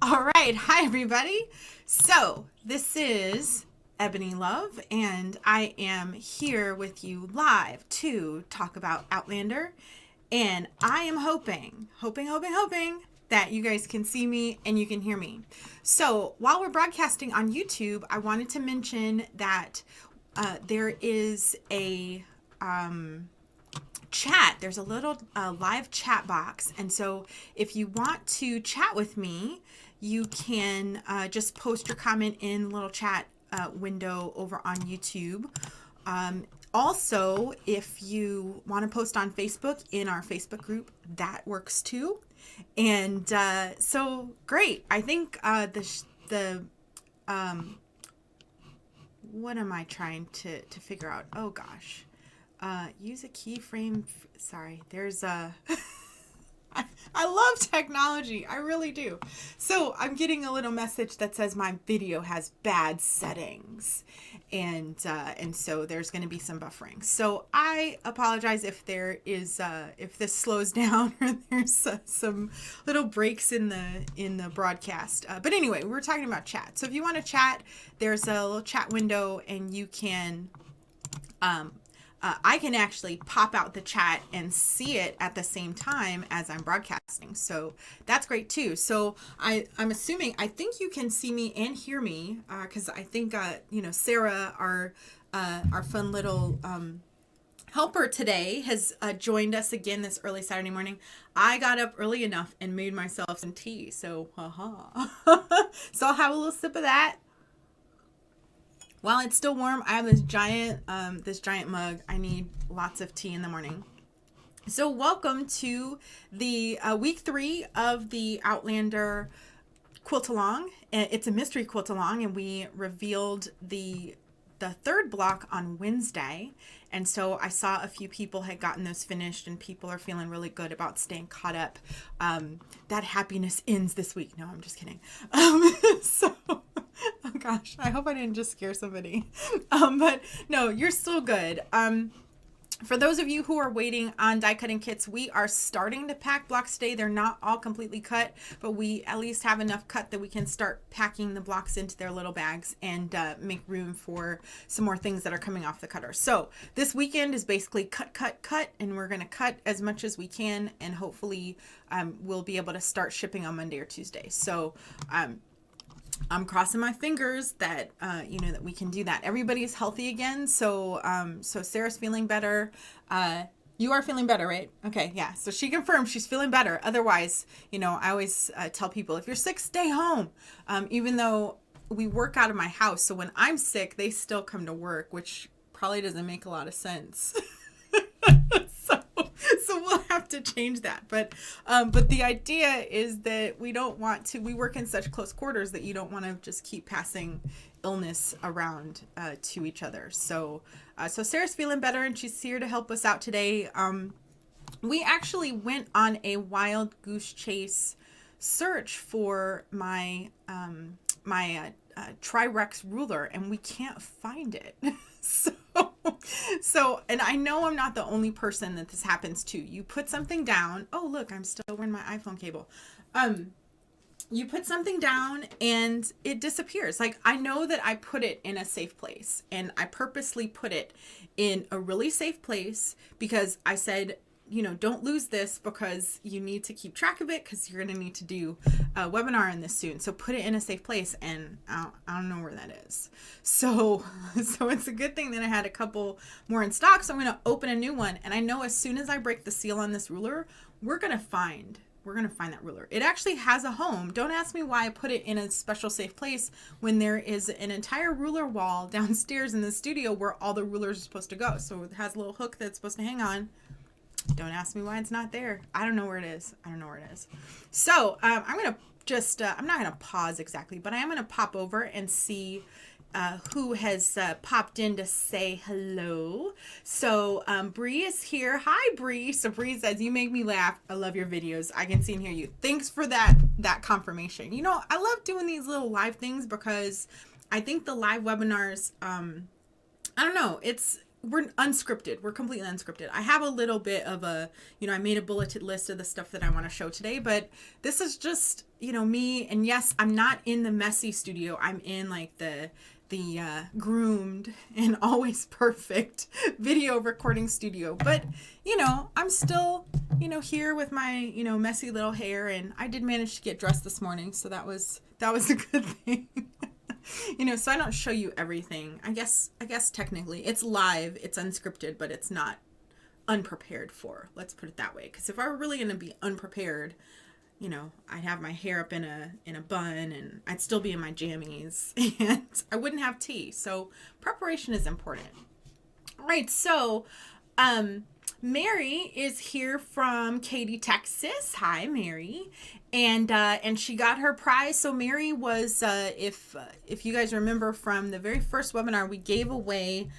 All right. Hi, everybody. So, this is Ebony Love, and I am here with you live to talk about Outlander. And I am hoping that you guys can see me and you can hear me. So, while we're broadcasting on YouTube, I wanted to mention that there is a chat. There's a little live chat box. And so if you want to chat with me, you can just post your comment in the little chat window over on YouTube. Also, if you want to post on Facebook in our Facebook group, that works too. And so great. I think what am I trying to figure out? Oh gosh. Use a keyframe. Sorry, there's a. I love technology. I really do. So I'm getting a little message that says my video has bad settings, and so there's going to be some buffering. So I apologize if there is if this slows down or there's some little breaks in the broadcast. But anyway, we're talking about chat. So if you want to chat, there's a little chat window, and you can. I can actually pop out the chat and see it at the same time as I'm broadcasting. So that's great too. So I'm assuming, I think you can see me and hear me because I think, Sarah, our fun little helper today has joined us again this early Saturday morning. I got up early enough and made myself some tea. So, so I'll have a little sip of that. While it's still warm, I have this giant mug. I need lots of tea in the morning. So welcome to the week 3 of the Outlander quilt-along. It's a mystery quilt-along, and we revealed the third block on Wednesday. And so I saw a few people had gotten those finished, and people are feeling really good about staying caught up. That happiness ends this week. No, I'm just kidding. Oh gosh, I hope I didn't just scare somebody. But no, you're still good. For those of you who are waiting on die cutting kits, we are starting to pack blocks today. They're not all completely cut, but we at least have enough cut that we can start packing the blocks into their little bags and make room for some more things that are coming off the cutter. So this weekend is basically cut, and we're going to cut as much as we can, and hopefully we'll be able to start shipping on Monday or Tuesday. So I'm crossing my fingers that that we can do that. Everybody's healthy again, so Sarah's feeling better. You are feeling better, right? Okay, yeah. So she confirmed she's feeling better. Otherwise, I always tell people, if you're sick, stay home. Even though we work out of my house, so when I'm sick, they still come to work, which probably doesn't make a lot of sense. So we'll have to change that. But the idea is that we don't want to, we work in such close quarters that you don't want to just keep passing illness around to each other. So Sarah's feeling better, and she's here to help us out today. We actually went on a wild goose chase search for my Tri-Rex ruler, and we can't find it. So, and I know I'm not the only person that this happens to. You put something down. Oh, look, I'm still wearing my iPhone cable. You put something down and it disappears. Like, I know that I put it in a safe place, and I purposely put it in a really safe place because I said, don't lose this, because you need to keep track of it, because you're going to need to do a webinar on this soon. So put it in a safe place, and I don't know where that is. So it's a good thing that I had a couple more in stock. So I'm going to open a new one. And I know as soon as I break the seal on this ruler, we're going to find that ruler. It actually has a home. Don't ask me why I put it in a special safe place when there is an entire ruler wall downstairs in the studio where all the rulers are supposed to go. So it has a little hook that's supposed to hang on. Don't ask me why it's not there. I don't know where it is. So I'm going to just, I'm not going to pause exactly, but I am going to pop over and see who has popped in to say hello. So Bree is here. Hi, Bree. So Bree says, you make me laugh. I love your videos. I can see and hear you. Thanks for that confirmation. I love doing these little live things because I think the live webinars, I don't know, we're unscripted. We're completely unscripted. I have a little bit of a, I made a bulleted list of the stuff that I want to show today, but this is just, me. And yes, I'm not in the messy studio. I'm in like the groomed and always perfect video recording studio. But, I'm still, here with my, messy little hair, and I did manage to get dressed this morning. So that was a good thing. So I don't show you everything. I guess technically it's live, it's unscripted, but it's not unprepared for. Let's put it that way. Because if I were really going to be unprepared, I'd have my hair up in a bun, and I'd still be in my jammies, and I wouldn't have tea. So preparation is important. All right. So, Mary is here from Katy, Texas. Hi, Mary. And she got her prize. So Mary was, if you guys remember from the very first webinar, we gave away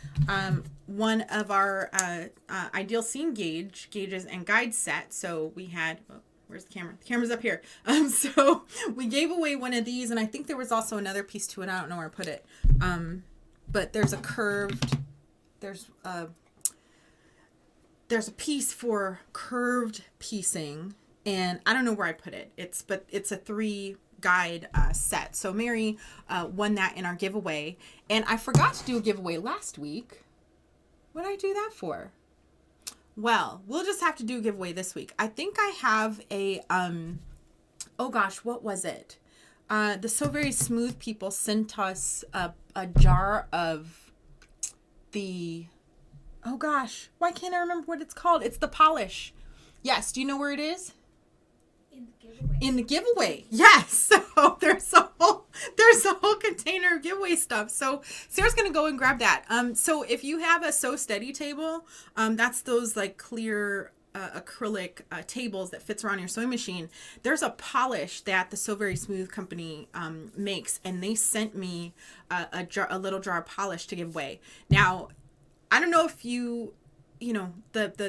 one of our ideal scene gauges and guide set. So we had, where's the camera? The camera's up here. So we gave away one of these, and I think there was also another piece to it. I don't know where I put it. But there's a curved, there's a piece for curved piecing, and I don't know where I put it. It's a 3 guide set. So Mary won that in our giveaway, and I forgot to do a giveaway last week. What did I do that for? Well, we'll just have to do a giveaway this week. I think I have a oh gosh, what was it? The So Very Smooth people sent us a jar of the, oh gosh, why can't I remember what it's called? It's the polish. Yes, do you know where it is? In the giveaway. Yes. So there's a whole container of giveaway stuff. So Sarah's going to go and grab that. So if you have a So Steady table, that's those like clear acrylic tables that fits around your sewing machine. There's a polish that the So Very Smooth company makes, and they sent me a little jar of polish to give away. Now, I don't know if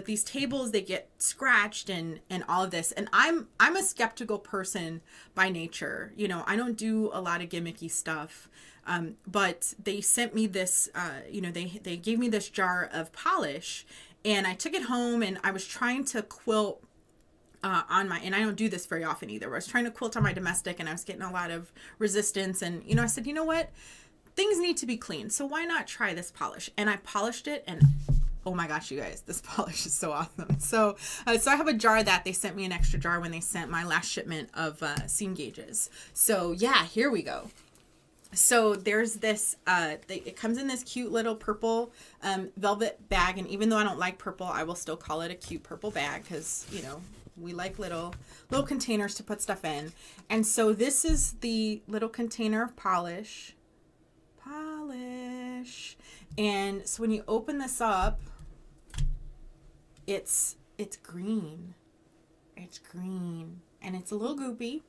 these tables, they get scratched and all of this. And I'm a skeptical person by nature. I don't do a lot of gimmicky stuff. But they sent me this, they gave me this jar of polish, and I took it home, and I was trying to quilt and I don't do this very often either. I was trying to quilt on my domestic, and I was getting a lot of resistance. And, I said, you know what? Things need to be clean. So why not try this polish? And I polished it, and oh my gosh, you guys, this polish is so awesome. So I have a jar that they sent me, an extra jar when they sent my last shipment of seam gauges. So yeah, here we go. So there's this, it comes in this cute little purple velvet bag. And even though I don't like purple, I will still call it a cute purple bag because, we like little containers to put stuff in. And so this is the little container of polish. And so when you open this up, it's green. It's green, and it's a little goopy,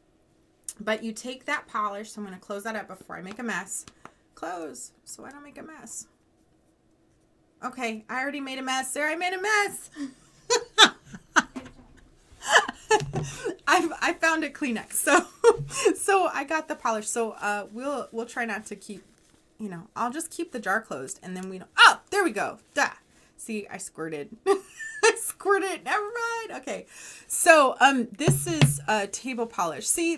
but you take that polish. So I'm going to close that up before I make a mess. Close so I don't make a mess. Okay, I already made a mess. There, I made a mess. I found a Kleenex. So I got the polish. So we'll try not to keep, I'll just keep the jar closed, and then oh, there we go. Duh. See, I squirted. I squirted. Never mind. Okay. So this is table polish. See,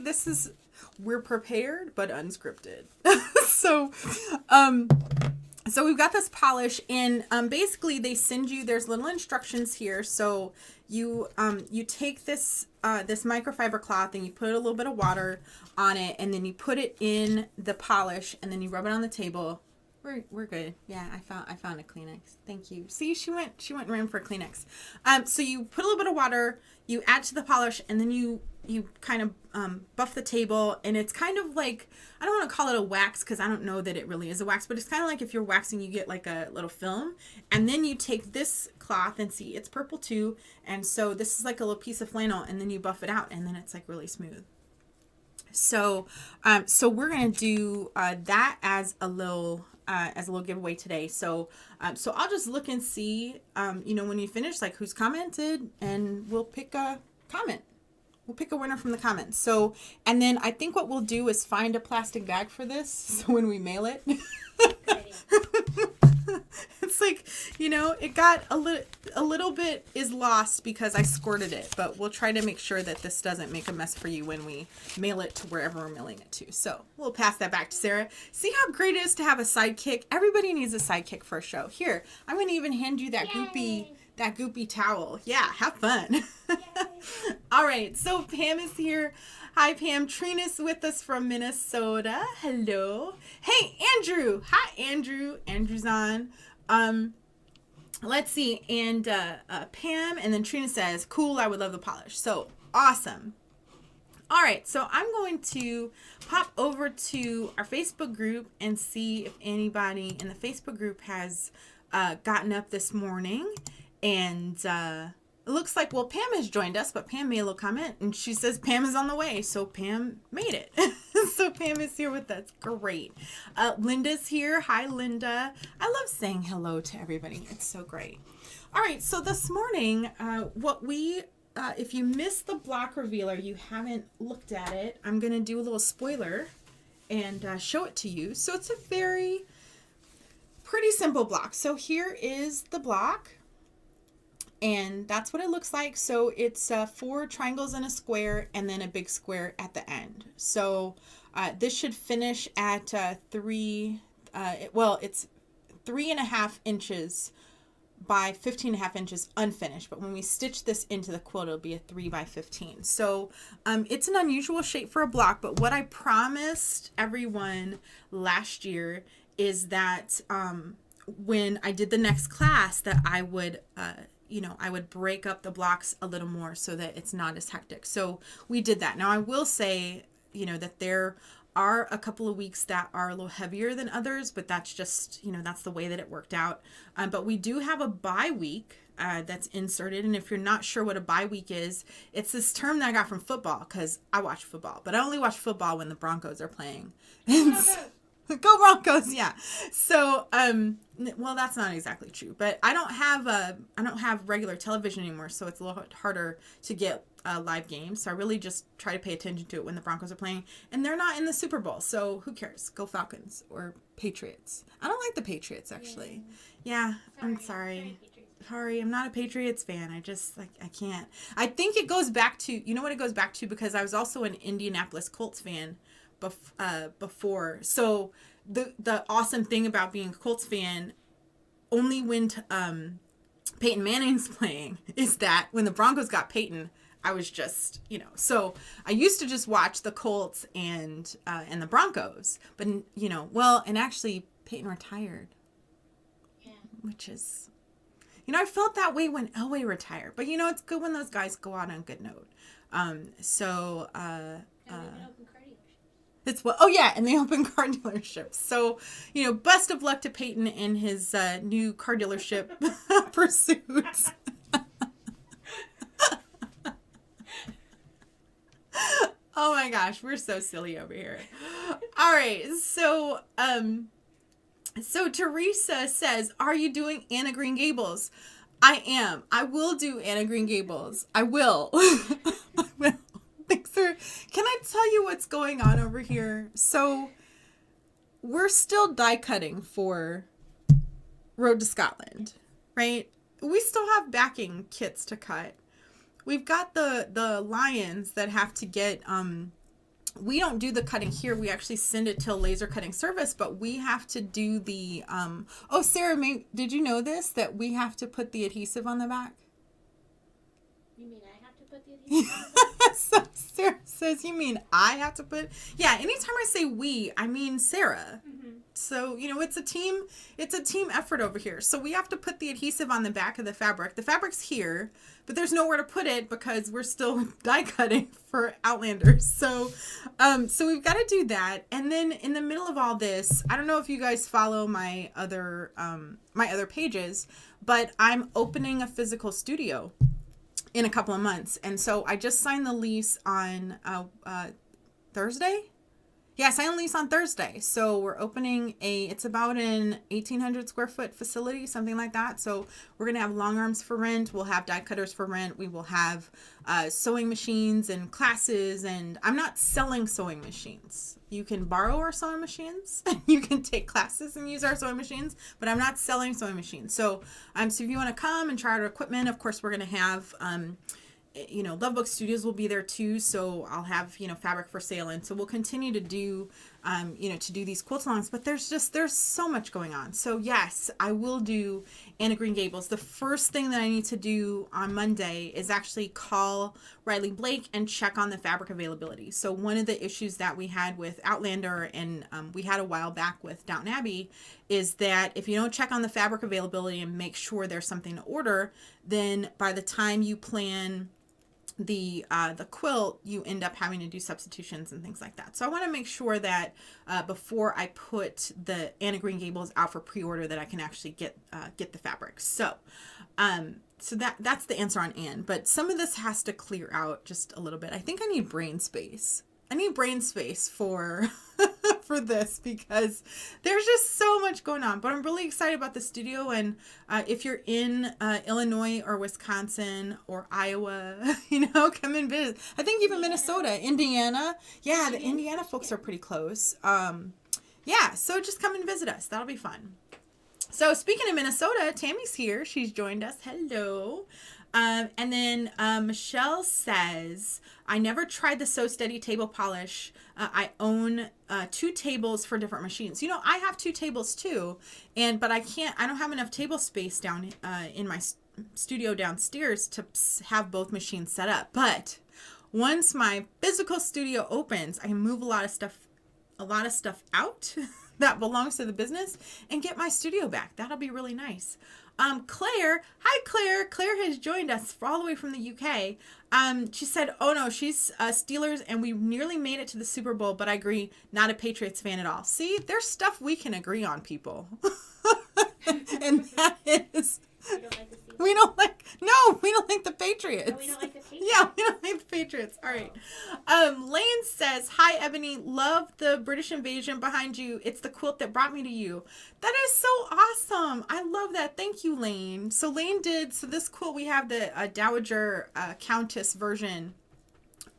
we're prepared but unscripted. So we've got this polish, and basically they send you, there's little instructions here. So you take this microfiber cloth, and you put a little bit of water on it, and then you put it in the polish, and then you rub it on the table. We're good. Yeah, I found a Kleenex. Thank you. See, she went and ran for a Kleenex. So you put a little bit of water, you add to the polish, and then you kind of buff the table, and it's kind of like, I don't want to call it a wax because I don't know that it really is a wax, but it's kind of like if you're waxing, you get like a little film, and then you take this cloth, and see, it's purple too, and so this is like a little piece of flannel, and then you buff it out, and then it's like really smooth. So we're gonna do that as a little giveaway today. So I'll just look and see, when you finish, like who's commented, and we'll pick a comment. We'll pick a winner from the comments. So, and then I think what we'll do is find a plastic bag for this. So when we mail it, it's like, It got a little bit is lost because I squirted it, but we'll try to make sure that this doesn't make a mess for you when we mail it to wherever we're mailing it to. So we'll pass that back to Sarah. See how great it is to have a sidekick? Everybody needs a sidekick for a show. Here, I'm going to even hand you that goopy towel. Yeah, have fun. All right, so Pam is here. Hi, Pam. Trina's with us from Minnesota. Hello. Hey, Andrew. Hi, Andrew. Andrew's on. Let's see. And Pam, and then Trina says, cool, I would love the polish. So, awesome. All right, so I'm going to pop over to our Facebook group and see if anybody in the Facebook group has gotten up this morning. And it looks like, well, Pam has joined us, but Pam made a little comment, and she says Pam is on the way, so Pam made it. So Pam is here with us. Great. Linda's here. Hi, Linda. I love saying hello to everybody. It's so great. All right, so this morning, if you missed the block revealer, you haven't looked at it, I'm going to do a little spoiler and show it to you. So it's a pretty simple block. So here is the block. And that's what it looks like. So it's 4 triangles and a square and then a big square at the end. So this should finish at it's 3.5 inches by 15.5 inches unfinished. But when we stitch this into the quilt, it'll be a 3 by 15. So it's an unusual shape for a block. But what I promised everyone last year is that when I did the next class that I would I would break up the blocks a little more so that it's not as hectic. So we did that. Now I will say, that there are a couple of weeks that are a little heavier than others, but that's just, that's the way that it worked out. But we do have a bye week that's inserted. And if you're not sure what a bye week is, it's this term that I got from football because I watch football, but I only watch football when the Broncos are playing. Go Broncos, yeah. So, well, that's not exactly true, but I don't have regular television anymore, so it's a little harder to get live games. So I really just try to pay attention to it when the Broncos are playing, and they're not in the Super Bowl, so who cares? Go Falcons or Patriots. I don't like the Patriots actually. Yeah, I'm sorry. Sorry, I'm not a Patriots fan. I can't. I think it goes back to, what it goes back to, because I was also an Indianapolis Colts fan before. So the awesome thing about being a Colts fan, only when Peyton Manning's playing, is that when the Broncos got Peyton, I was just, so I used to just watch the Colts and the Broncos, but and actually Peyton retired. Yeah. Which is, I felt that way when Elway retired, but it's good when those guys go out on a good note. It's and they open car dealerships. So, best of luck to Peyton in his new car dealership pursuits. Oh my gosh, we're so silly over here. All right, so Teresa says, "Are you doing Anna Green Gables?" I am. I will do Anna Green Gables. I will. I will. Can I tell you what's going on over here? So we're still die cutting for Road to Scotland, right? We still have backing kits to cut. We've got the lions that have to get, we don't do the cutting here. We actually send it to a laser cutting service, but we have to do the, Sarah, did you know this, that we have to put the adhesive on the back? You mean I have to put the adhesive on the back? So Sarah says, you mean I have to put, yeah, anytime I say we, I mean Sarah. Mm-hmm. So, it's a team effort over here. So we have to put the adhesive on the back of the fabric. The fabric's here, but there's nowhere to put it because we're still die cutting for Outlander. So we've got to do that. And then in the middle of all this, I don't know if you guys follow my other pages, but I'm opening a physical studio in a couple of months. And so I just signed the lease on Thursday. Yeah, sign and lease on Thursday. So we're opening it's about an 1,800 square foot facility, something like that. So we're going to have long arms for rent. We'll have die cutters for rent. We will have sewing machines and classes. And I'm not selling sewing machines. You can borrow our sewing machines. You can take classes and use our sewing machines, but I'm not selling sewing machines. So, so if you want to come and try our equipment, of course, we're going to have, Love Book Studios will be there too. So I'll have, fabric for sale. And so we'll continue to do, to do these quilt alongs, but there's so much going on. So yes, I will do Anna Green Gables. The first thing that I need to do on Monday is actually call Riley Blake and check on the fabric availability. So one of the issues that we had with Outlander and we had a while back with Downton Abbey is that if you don't check on the fabric availability and make sure there's something to order, then by the time you plan the quilt, you end up having to do substitutions and things like that. So I want to make sure that before I put the Anna Green Gables out for pre-order, that I can actually get the fabric. So that's the answer on Anne. But some of this has to clear out just a little bit. I think I need brain space. I need brain space for for this because there's just so much going on. But I'm really excited about the studio. And if you're in Illinois or Wisconsin or Iowa, come and visit. I think even Minnesota, Indiana. Yeah, the Indiana folks are pretty close. Yeah, so just come and visit us. That'll be fun. So speaking of Minnesota, Tammy's here. She's joined us. Hello. And then Michelle says, I never tried the So Steady table polish. I own 2 tables for different machines. I have 2 tables too, but I don't have enough table space down in my studio downstairs to have both machines set up. But once my physical studio opens, I can move a lot of stuff out that belongs to the business and get my studio back. That'll be really nice. Claire, hi Claire. Claire has joined us all the way from the UK. She said, oh no, she's Steelers and we nearly made it to the Super Bowl, but I agree, not a Patriots fan at all. See, there's stuff we can agree on, people. And that is... We don't like the Patriots. No, we don't like the Patriots. Yeah, we don't like the Patriots. All right. Lane says, hi, Ebony. Love the British invasion behind you. It's the quilt that brought me to you. That is so awesome. I love that. Thank you, Lane. So this quilt, we have the Dowager Countess version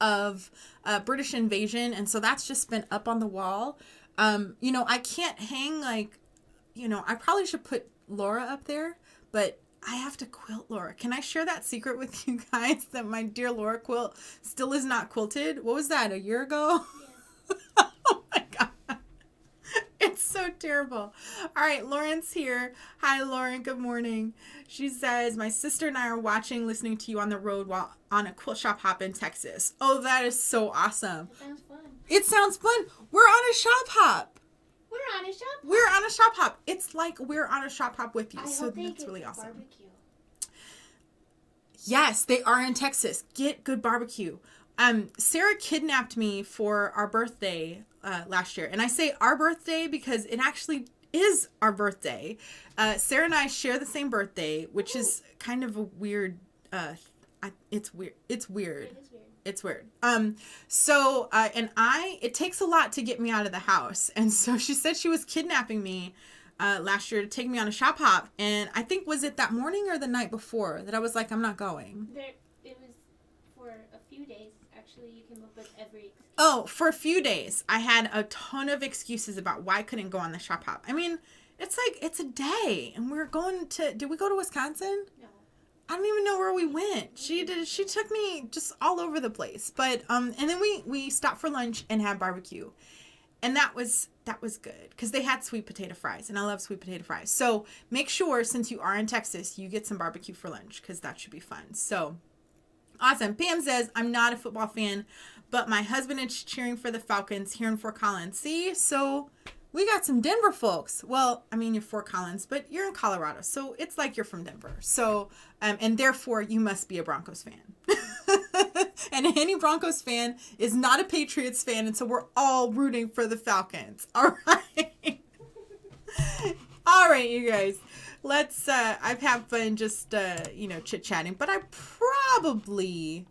of British invasion. And so that's just been up on the wall. I can't hang I probably should put Laura up there, but I have to quilt Laura. Can I share that secret with you guys that my dear Laura quilt still is not quilted? What was that, a year ago? Yeah. Oh my God. It's so terrible. All right, Lauren's here. Hi, Lauren. Good morning. She says, my sister and I are listening to you on the road while on a quilt shop hop in Texas. Oh, that is so awesome. It sounds fun. It sounds fun. We're on a shop hop. We're on a shop hop. We're on a shop hop. It's like we're on a shop hop with you. So that's really awesome. Barbecue. Yes, they are in Texas. Get good barbecue. Sarah kidnapped me for our birthday last year. And I say our birthday because it actually is our birthday. Sarah and I share the same birthday, which is kind of a weird, it's weird. It's weird. It is weird. It's weird. It takes a lot to get me out of the house. And so she said she was kidnapping me last year to take me on a shop hop. And I think, was it that morning or the night before that I was like, I'm not going? It was for a few days. Actually, you came up with every excuse. Oh, for a few days. I had a ton of excuses about why I couldn't go on the shop hop. I mean, it's a day. And we're going to, did we go to Wisconsin? No. I don't even know where we went. She took me just all over the place. But and then we stopped for lunch and had barbecue. And that was good because they had sweet potato fries and I love sweet potato fries. So make sure, since you are in Texas, you get some barbecue for lunch because that should be fun. So awesome. Pam says, I'm not a football fan, but my husband is cheering for the Falcons here in Fort Collins. See, so we got some Denver folks. Well, I mean, you're Fort Collins, but you're in Colorado. So it's like you're from Denver. So, and therefore you must be a Broncos fan. And any Broncos fan is not a Patriots fan. And so we're all rooting for the Falcons. All right. All right, you guys. Let's, I've had fun just, chit-chatting. But I probably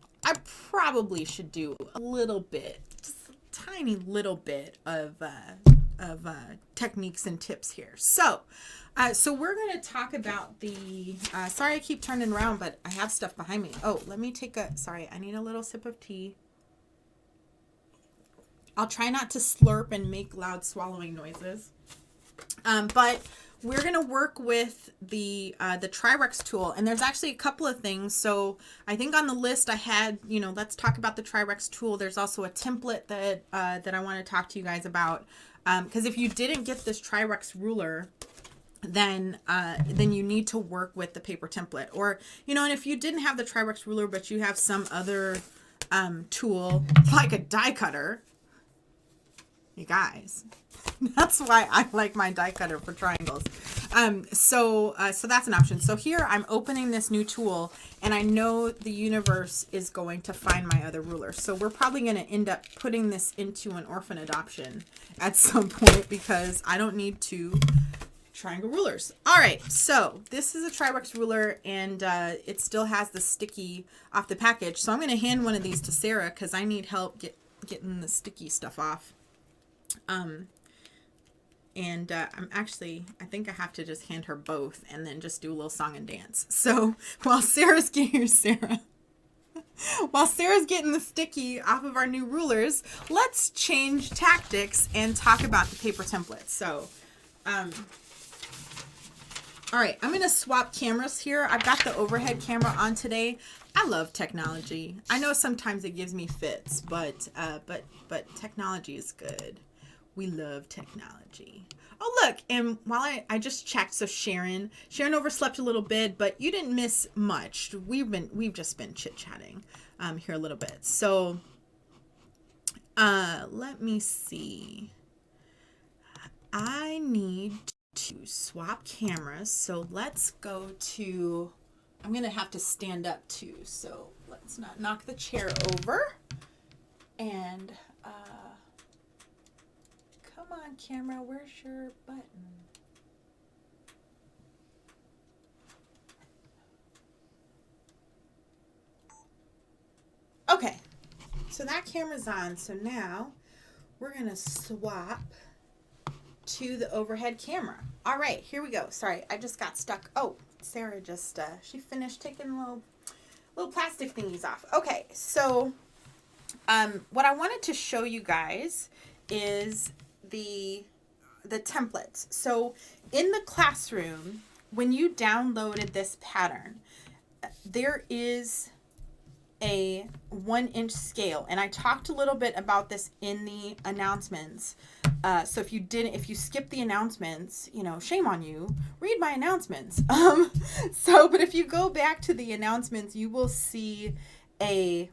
should do a little bit, just tiny little bit of techniques and tips here. So we're going to talk about the, sorry I keep turning around, but I have stuff behind me. Oh, let me take sorry, I need a little sip of tea. I'll try not to slurp and make loud swallowing noises. But we're going to work with the Trirex tool, and there's actually a couple of things. So I think on the list I had, let's talk about the Trirex tool. There's also a template that I want to talk to you guys about. Because if you didn't get this Trirex ruler, then you need to work with the paper template. Or, and if you didn't have the Trirex ruler, but you have some other tool, like a die cutter, you guys, that's why I like my die cutter for triangles. So that's an option. So here I'm opening this new tool, and I know the universe is going to find my other ruler. So we're probably going to end up putting this into an orphan adoption at some point, because I don't need two triangle rulers. All right, so this is a Trirex ruler, and it still has the sticky off the package. So I'm going to hand one of these to Sarah, because I need help getting the sticky stuff off. I think I have to just hand her both and then just do a little song and dance. So while Sarah's getting the sticky off of our new rulers, let's change tactics and talk about the paper templates. So, all right, I'm going to swap cameras here. I've got the overhead camera on today. I love technology. I know sometimes it gives me fits, but technology is good. We love technology. Oh, look, and while I just checked, so Sharon overslept a little bit, but you didn't miss much. We've just been chit-chatting here a little bit. So let me see. I need to swap cameras, so let's go to, I'm going to have to stand up too, so let's not knock the chair over. And come on, camera, where's your button? Okay, so that camera's on. So now we're going to swap to the overhead camera. All right, here we go. Sorry, I just got stuck. Oh, Sarah just, she finished taking little plastic thingies off. Okay, so what I wanted to show you guys is the templates. So in the classroom, when you downloaded this pattern, there is a 1-inch scale, and I talked a little bit about this in the announcements. So if you skipped the announcements, shame on you. Read my announcements. But if you go back to the announcements, you will see an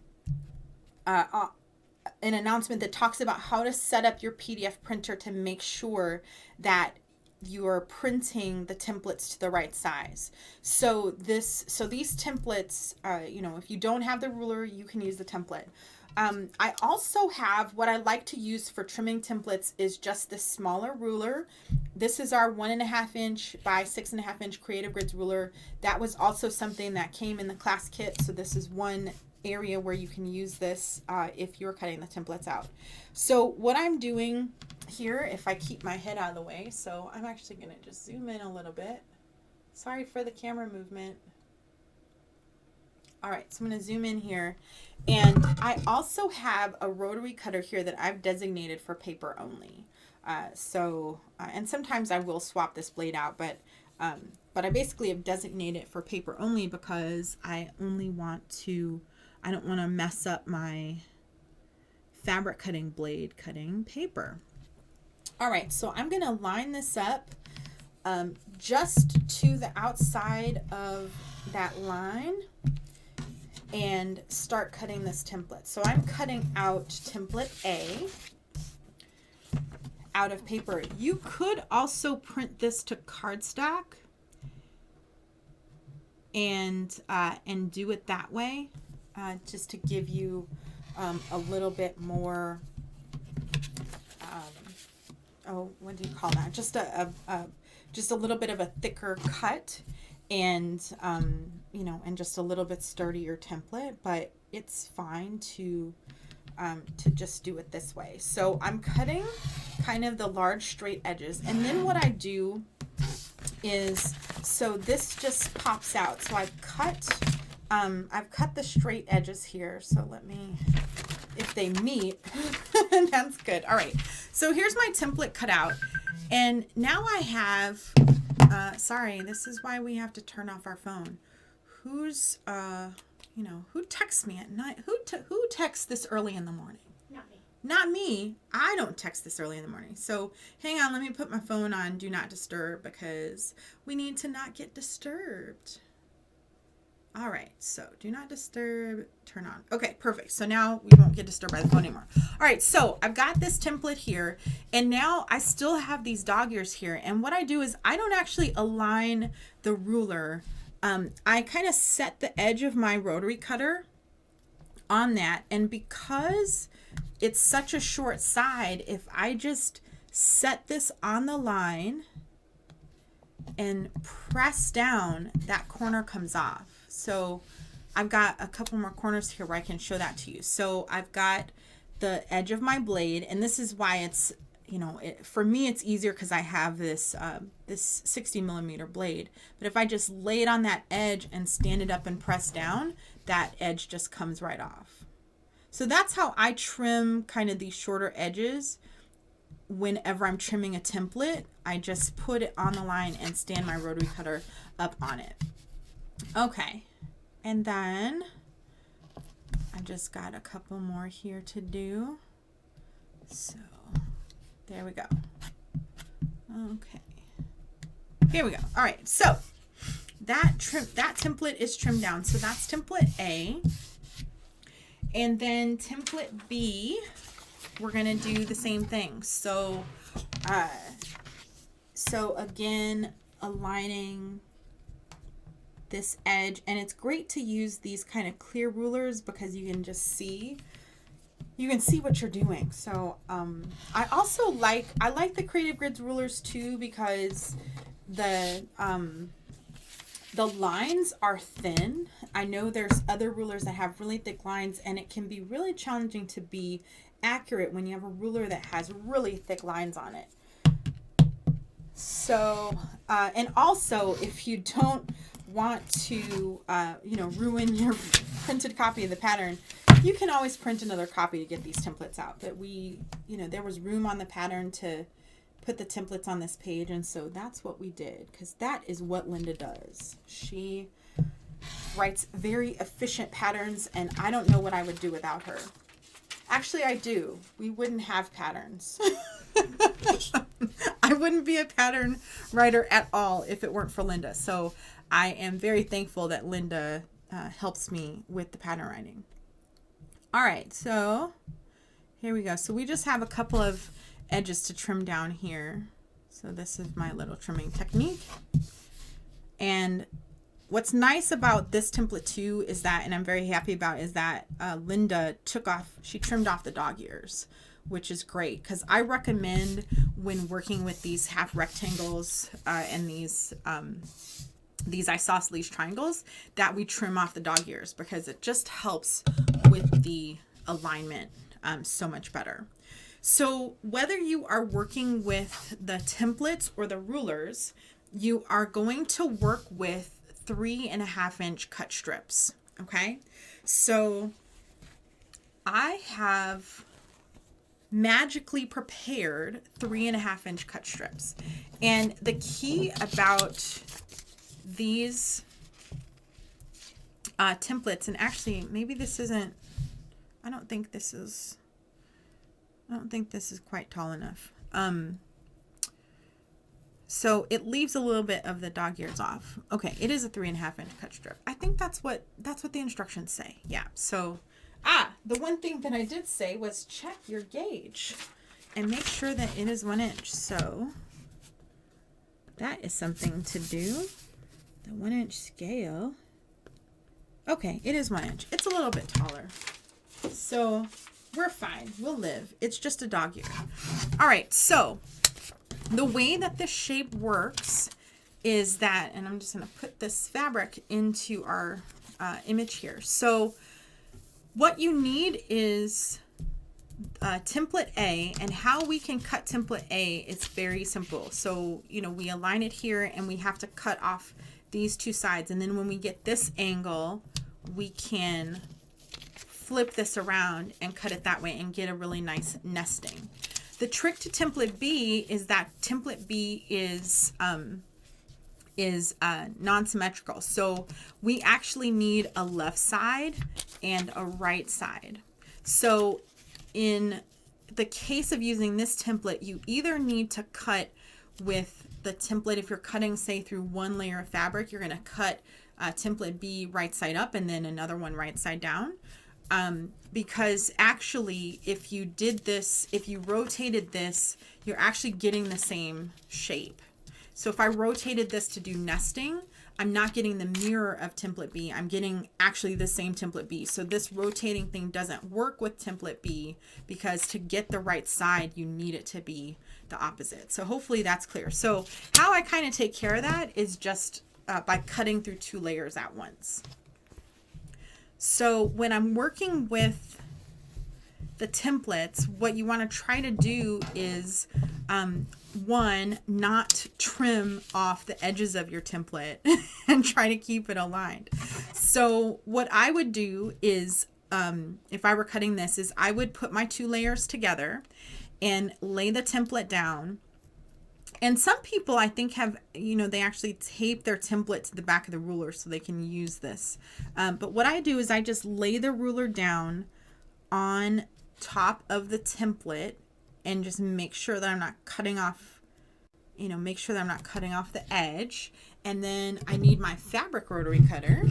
announcement that talks about how to set up your PDF printer to make sure that you're printing the templates to the right size. So these templates, if you don't have the ruler, you can use the template. I also have, what I like to use for trimming templates is just this smaller ruler. This is our 1.5 inch by 6.5 inch Creative Grids ruler. That was also something that came in the class kit. So this is one area where you can use this if you're cutting the templates out. So what I'm doing here, if I keep my head out of the way, so I'm actually going to just zoom in a little bit. Sorry for the camera movement. All right, so I'm going to zoom in here. And I also have a rotary cutter here that I've designated for paper only. And sometimes I will swap this blade out, but I basically have designated it for paper only because I don't want to mess up my fabric cutting blade cutting paper. All right, so I'm going to line this up just to the outside of that line and start cutting this template. So I'm cutting out template A out of paper. You could also print this to cardstock and do it that way, just to give you a little bit more, what do you call that? Just a little bit of a thicker cut, and and just a little bit sturdier template. But it's fine to to just do it this way. So I'm cutting kind of the large straight edges, and then what I do is, so this just pops out. So I've cut the straight edges here. So let me, if they meet, that's good. All right. So here's my template cut out. And now I have, sorry, this is why we have to turn off our phone. Who's, who texts me at night? Who texts this early in the morning? Not me. Not me. I don't text this early in the morning. So hang on, let me put my phone on Do Not Disturb because we need to not get disturbed. All right, so Do Not Disturb, turn on. Okay, perfect. So now we won't get disturbed by the phone anymore. All right, so I've got this template here, and now I still have these dog ears here. And what I do is I don't actually align the ruler. I kind of set the edge of my rotary cutter on that, and because it's such a short side, if I just set this on the line and press down, that corner comes off. So I've got a couple more corners here where I can show that to you. So I've got the edge of my blade, and this is why it's, for me it's easier because I have this 60 millimeter blade. But if I just lay it on that edge and stand it up and press down, that edge just comes right off. So that's how I trim kind of these shorter edges. Whenever I'm trimming a template, I just put it on the line and stand my rotary cutter up on it. Okay, and then I've just got a couple more here to do. So there we go. Okay, here we go. All right, so that template is trimmed down. So that's template A. And then template B, we're gonna do the same thing. So again, aligning this edge, and it's great to use these kind of clear rulers because you can just see what you're doing. So I also like the Creative Grids rulers too because the lines are thin. I know there's other rulers that have really thick lines, and it can be really challenging to be accurate when you have a ruler that has really thick lines on it. So and also if you don't want to ruin your printed copy of the pattern, you can always print another copy to get these templates out. But there was room on the pattern to put the templates on this page, and so that's what we did, because that is what Linda does. She writes very efficient patterns, and I don't know what I would do without her. Actually, I do. We wouldn't have patterns. I wouldn't be a pattern writer at all if it weren't for Linda. So I am very thankful that Linda helps me with the pattern writing. All right, so here we go. So we just have a couple of edges to trim down here. So this is my little trimming technique. And what's nice about this template too is that, and I'm very happy about, is that Linda she trimmed off the dog ears, which is great because I recommend when working with these half rectangles and these isosceles triangles that we trim off the dog ears, because it just helps with the alignment so much better. So whether you are working with the templates or the rulers, you are going to work with 3.5 inch cut strips. Okay, so I have magically prepared 3.5 inch cut strips, and the key about these templates, and actually maybe this isn't, I don't think this is quite tall enough. So it leaves a little bit of the dog ears off. Okay, it is a 3.5 inch cut strip. I think that's what the instructions say. Yeah. So, the one thing that I did say was check your gauge and make sure that it is 1 inch. So that is something to do. The 1 inch scale. Okay, it is 1 inch. It's a little bit taller. So we're fine. We'll live. It's just a dog ear. All right, so the way that this shape works is that, and I'm just going to put this fabric into our image here. So what you need is template A, and how we can cut template A is very simple. So, we align it here and we have to cut off these two sides. And then when we get this angle, we can flip this around and cut it that way and get a really nice nesting. The trick to template B is that template B is non-symmetrical. So we actually need a left side and a right side. So in the case of using this template, you either need to cut with the template. If you're cutting, say, through one layer of fabric, you're going to cut template B right side up and then another one right side down. Because actually, if you did this, if you rotated this, you're actually getting the same shape. So if I rotated this to do nesting, I'm not getting the mirror of template B. I'm getting actually the same template B. So this rotating thing doesn't work with template B, because to get the right side, you need it to be the opposite. So hopefully that's clear. So how I kind of take care of that is just by cutting through two layers at once. So when I'm working with the templates, what you want to try to do is, one, not trim off the edges of your template and try to keep it aligned. So what I would do is, if I were cutting this, is I would put my two layers together and lay the template down. And some people, I think, have, they actually tape their template to the back of the ruler so they can use this. But what I do is I just lay the ruler down on top of the template and just make sure that I'm not cutting off, make sure that I'm not cutting off the edge. And then I need my fabric rotary cutter.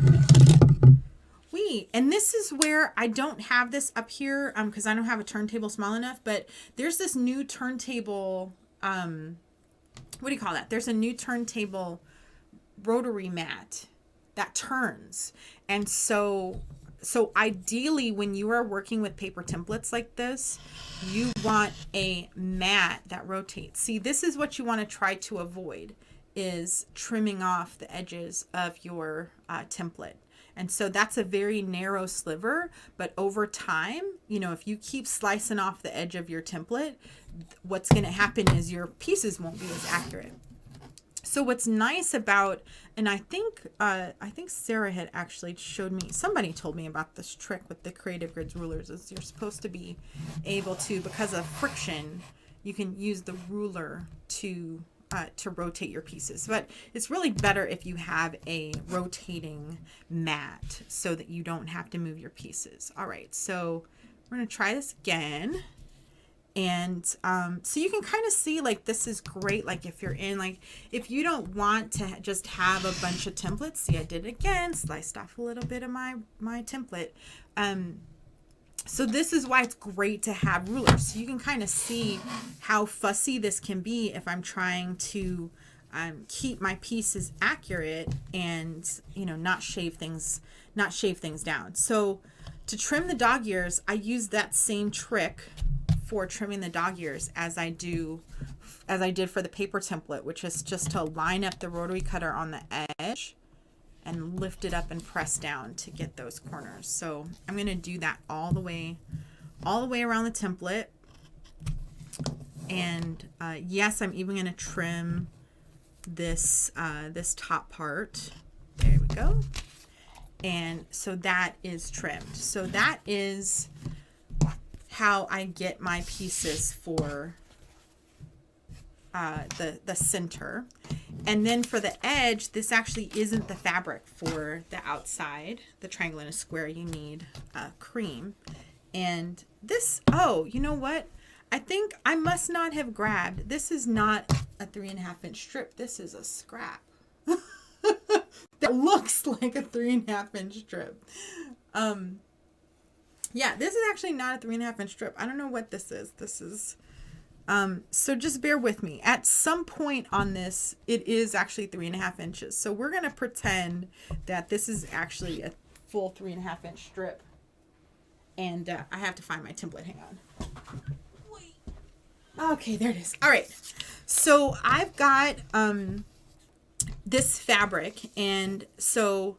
And this is where I don't have this up here because I don't have a turntable small enough, but there's this new turntable, what do you call that? There's a new turntable rotary mat that turns. And so ideally, when you are working with paper templates like this, you want a mat that rotates. See, this is what you want to try to avoid, is trimming off the edges of your template. And so that's a very narrow sliver, but over time, if you keep slicing off the edge of your template, what's going to happen is your pieces won't be as accurate. So what's nice about, and I think Sarah had actually showed me, somebody told me about this trick with the Creative Grids rulers, is you're supposed to be able to, because of friction, you can use the ruler to rotate your pieces. But it's really better if you have a rotating mat so that you don't have to move your pieces. All right, so we're going to try this again. And so you can kind of see, like, this is great. Like, if you're in, like, if you don't want to just have a bunch of templates, see, I did it again, sliced off a little bit of my template. So this is why it's great to have rulers. So you can kind of see how fussy this can be if I'm trying to keep my pieces accurate and, not shave things down. So to trim the dog ears, I use that same trick for trimming the dog ears as I did for the paper template, which is just to line up the rotary cutter on the edge and lift it up and press down to get those corners. So I'm going to do that all the way around the template. And yes, I'm even going to trim this top part. There we go. And so that is trimmed. So that is how I get my pieces for the center. And then for the edge, this actually isn't the fabric for the outside, the triangle and a square. You need cream. And this, oh, you know what? I think I must not have grabbed, this is not a 3.5 inch strip. This is a scrap. That looks like a 3.5 inch strip. Yeah, this is actually not a 3.5 inch strip. I don't know what this is. This is, so just bear with me. At some point on this, it is actually 3.5 inches. So we're going to pretend that this is actually a full 3.5 inch strip. And I have to find my template. Hang on. Wait. Okay, there it is. All right. So I've got this fabric. And so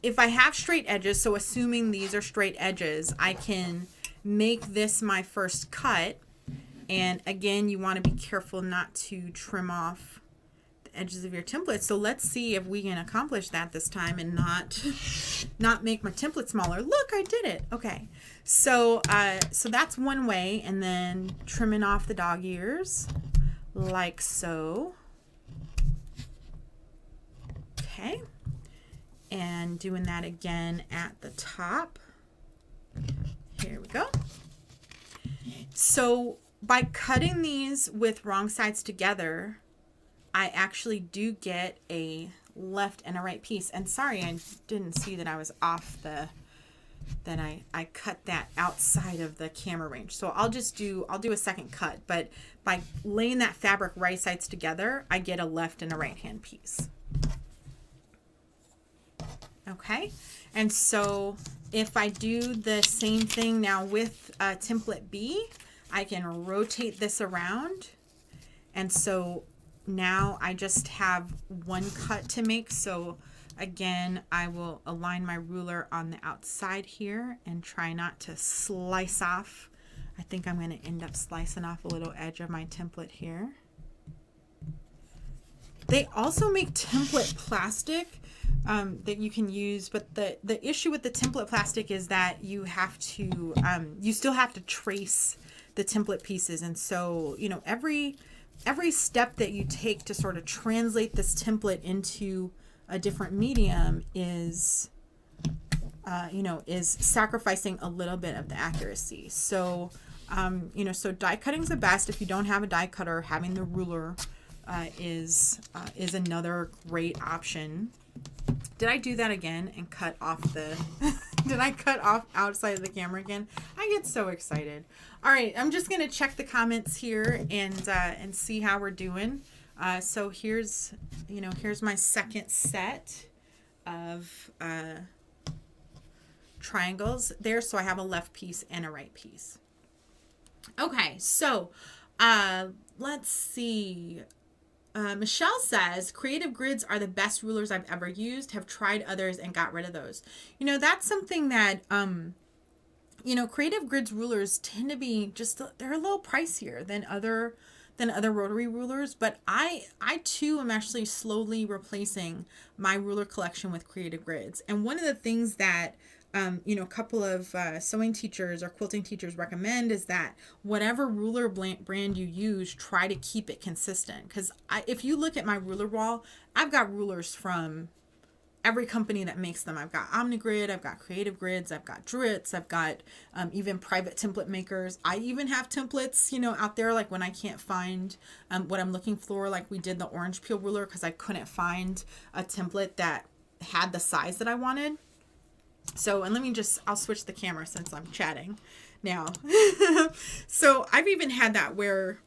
if I have straight edges, so assuming these are straight edges, I can make this my first cut. And again, you want to be careful not to trim off the edges of your template. So let's see if we can accomplish that this time and not make my template smaller. Look, I did it. Okay. So so that's one way, and then trimming off the dog ears like so. Okay. And doing that again at the top. Here we go. So by cutting these with wrong sides together, I actually do get a left and a right piece. And sorry, I didn't see that I was off that I cut that outside of the camera range. So I'll do a second cut, but by laying that fabric right sides together, I get a left and a right hand piece. Okay. And so if I do the same thing now with template B, I can rotate this around. And so now I just have one cut to make. So again, I will align my ruler on the outside here and try not to slice off. I think I'm going to end up slicing off a little edge of my template here. They also make template plastic that you can use, but the issue with the template plastic is that you have to, you still have to trace the template pieces. And so, you know, every step that you take to sort of translate this template into a different medium is, you know, is sacrificing a little bit of the accuracy. So, you know, so die cutting's the best. If you don't have a die cutter, having the ruler is another great option. Did I do that again and cut off the, did I cut off outside of the camera again? I get so excited. All right, I'm just going to check the comments here and see how we're doing. So here's, you know, here's my second set of triangles there. So I have a left piece and a right piece. Okay, so let's see. Michelle says, creative grids are the best rulers I've ever used. Have tried others and got rid of those. You know, that's something that, you know, creative grids rulers tend to be just, they're a little pricier than other rotary rulers. But I too am actually slowly replacing my ruler collection with creative grids. And one of the things that you know, a couple of sewing teachers or quilting teachers recommend is that whatever ruler brand you use, try to keep it consistent. Because if you look at my ruler wall, I've got rulers from every company that makes them. I've got OmniGrid, I've got Creative Grids, I've got Dritz, I've got even private template makers. I even have templates, you know, out there, like when I can't find what I'm looking for, like we did the orange peel ruler because I couldn't find a template that had the size that I wanted. So, and let me just, I'll switch the camera since I'm chatting now. So I've even had that where,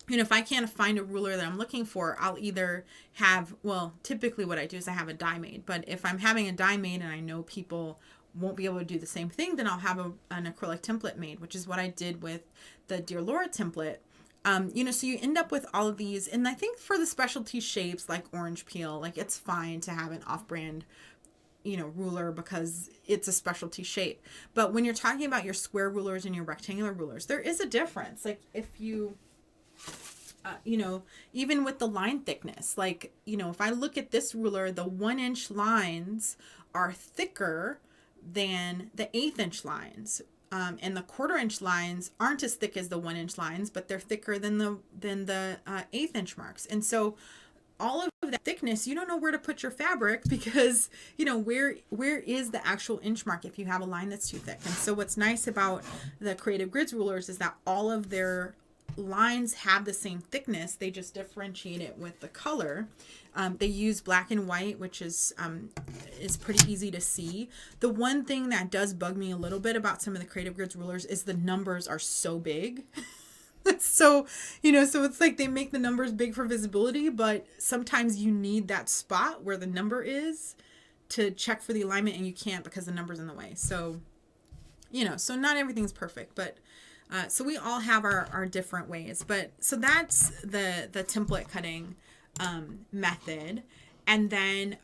you know, if I can't find a ruler that I'm looking for, I'll either have, well, typically what I do is I have a die made. But if I'm having a die made and I know people won't be able to do the same thing, then I'll have an acrylic template made, which is what I did with the Dear Laura template. You know, so you end up with all of these. And I think for the specialty shapes like orange peel, like it's fine to have an off-brand, you know, ruler because it's a specialty shape. But when you're talking about your square rulers and your rectangular rulers, there is a difference. Like if you, you know, even with the line thickness, like, you know, if I look at this ruler, the 1-inch lines are thicker than the 1/8 inch lines. And the 1/4 inch lines aren't as thick as the 1-inch lines, but they're thicker than the 1/8 inch marks. And so all of that thickness, you don't know where to put your fabric because, you know, where is the actual inch mark if you have a line that's too thick. And so what's nice about the Creative Grids rulers is that all of their lines have the same thickness. They just differentiate it with the color. They use black and white, which is pretty easy to see. The one thing that does bug me a little bit about some of the Creative Grids rulers is the numbers are so big. So, you know, so it's like they make the numbers big for visibility, but sometimes you need that spot where the number is to check for the alignment and you can't because the number's in the way. So, you know, so not everything's perfect, but so we all have our different ways. But so that's the template cutting method. And then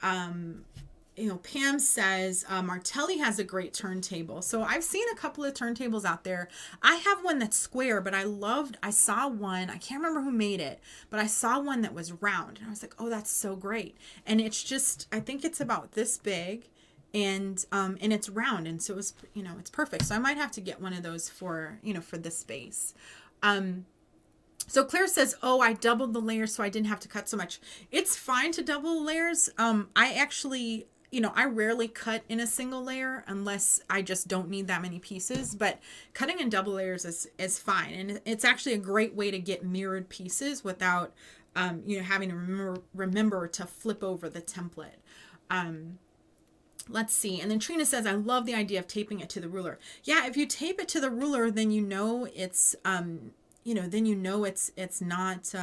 Pam says Martelli has a great turntable. So I've seen a couple of turntables out there. I have one that's square, but I saw one, I can't remember who made it, but I saw one that was round. And I was like, oh, that's so great. And it's just, I think it's about this big, and it's round. And so it's, it's perfect. So I might have to get one of those for, for this space. So Claire says, oh, I doubled the layers so I didn't have to cut so much. It's fine to double the layers. I actually, I rarely cut in a single layer unless I just don't need that many pieces. But cutting in double layers is fine. And it's actually a great way to get mirrored pieces without, having to remember to flip over the template. Let's see. And then Trina says, I love the idea of taping it to the ruler. Yeah, if you tape it to the ruler, then it's it's not,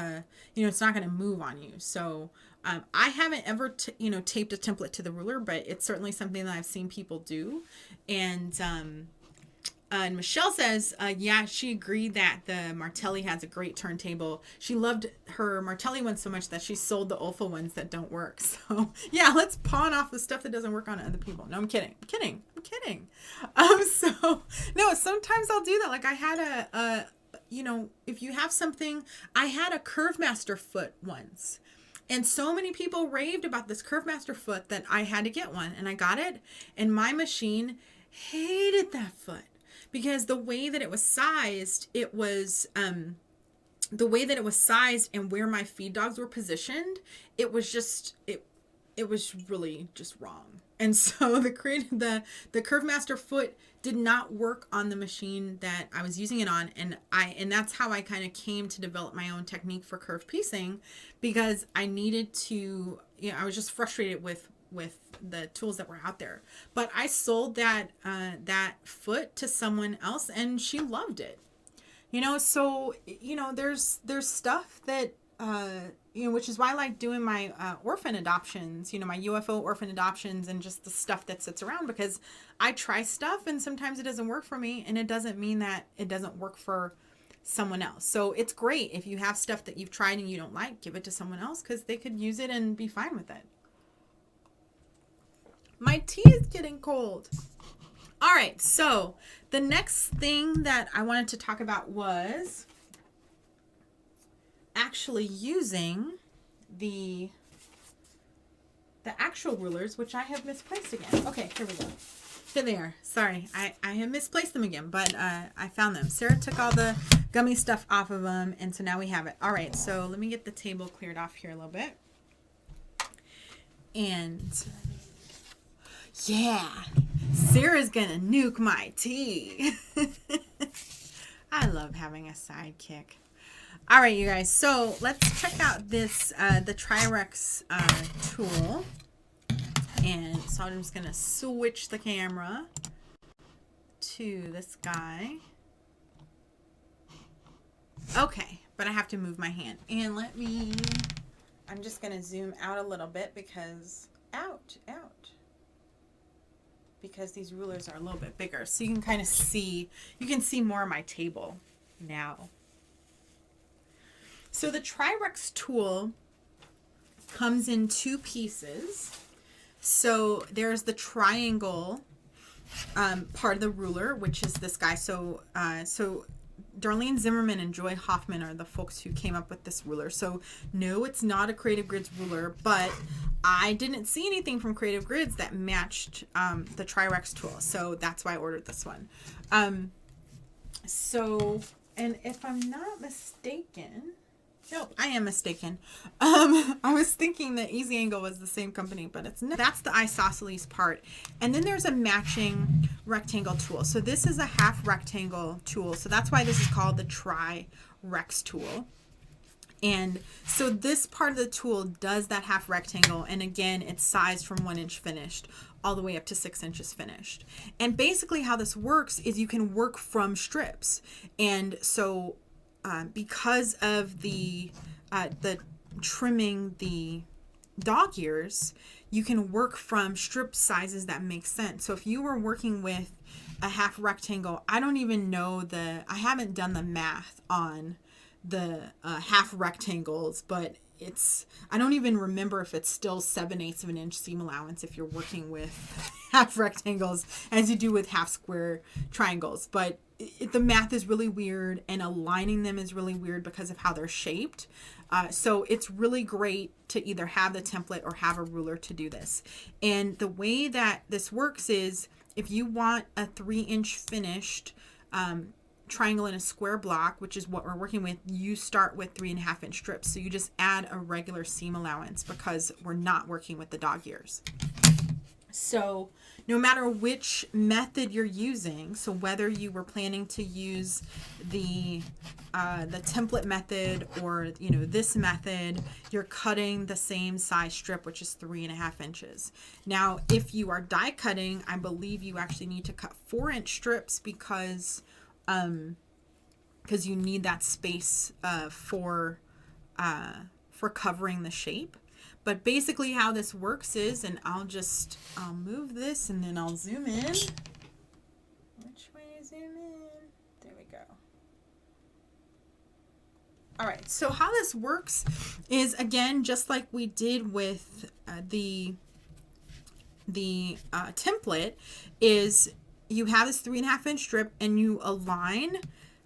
it's not going to move on you. So, I haven't ever, taped a template to the ruler, but it's certainly something that I've seen people do. And Michelle says, yeah, she agreed that the Martelli has a great turntable. She loved her Martelli one so much that she sold the Olfa ones that don't work. So yeah, let's pawn off the stuff that doesn't work on other people. No, I'm kidding. So no, sometimes I'll do that. Like I had if you have something, I had a Curvemaster foot once. And so many people raved about this Curvemaster foot that I had to get one. And I got it. And my machine hated that foot. Because the way that it was sized, and where my feed dogs were positioned, it was really just wrong. And so the Curvemaster foot did not work on the machine that I was using it on. And that's how I kind of came to develop my own technique for curved piecing, because I needed to, I was just frustrated with the tools that were out there. But I sold that foot to someone else and she loved it. So there's stuff that which is why I like doing my orphan adoptions, my UFO orphan adoptions, and just the stuff that sits around, because I try stuff and sometimes it doesn't work for me, and it doesn't mean that it doesn't work for someone else. So it's great if you have stuff that you've tried and you don't like, give it to someone else, because they could use it and be fine with it. My tea is getting cold. All right, so the next thing that I wanted to talk about was actually using the actual rulers, which I have misplaced again. Okay, here we go. Here they are. Sorry, I have misplaced them again, but I found them. Sarah took all the gummy stuff off of them, and so now we have it. All right, so let me get the table cleared off here a little bit. And yeah, Sarah's gonna nuke my tea. I love having a sidekick. All right, you guys, so let's check out this, the Tri-Rex tool. And so I'm just gonna switch the camera to this guy. Okay, but I have to move my hand. And I'm just gonna zoom out a little bit because, because these rulers are a little bit bigger. So you can kind of see, more of my table now. So the Tri-Rex tool comes in two pieces. So there's the triangle part of the ruler, which is this guy. So Darlene Zimmerman and Joy Hoffman are the folks who came up with this ruler. So no, it's not a Creative Grids ruler, but I didn't see anything from Creative Grids that matched the Tri-Rex tool. So that's why I ordered this one. And if I'm not mistaken, no, I am mistaken. I was thinking that Easy Angle was the same company, but it's not. That's the isosceles part. And then there's a matching rectangle tool. So this is a half rectangle tool. So that's why this is called the Tri-Rex tool. And so this part of the tool does that half rectangle. And again, it's sized from 1 inch finished all the way up to 6 inches finished. And basically how this works is you can work from strips. And so because of the trimming the dog ears, you can work from strip sizes that make sense. So if you were working with a half rectangle, I don't even know I haven't done the math on the half rectangles, but I don't even remember if it's still 7/8 of an inch seam allowance if you're working with half rectangles as you do with half square triangles. But the math is really weird, and aligning them is really weird because of how they're shaped. So it's really great to either have the template or have a ruler to do this. And the way that this works is if you want a 3-inch finished triangle in a square block, which is what we're working with, you start with 3.5-inch strips. So you just add a regular seam allowance because we're not working with the dog ears. So no matter which method you're using, so whether you were planning to use the template method or, you know, this method, you're cutting the same size strip, which is 3.5 inches. Now, if you are die cutting, I believe you actually need to cut 4-inch strips because you need that space for covering the shape. But basically how this works is, and I'll move this and then I'll zoom in. Which way to zoom in? There we go. All right, so how this works is, again, just like we did with the template, is you have this 3.5-inch strip and you align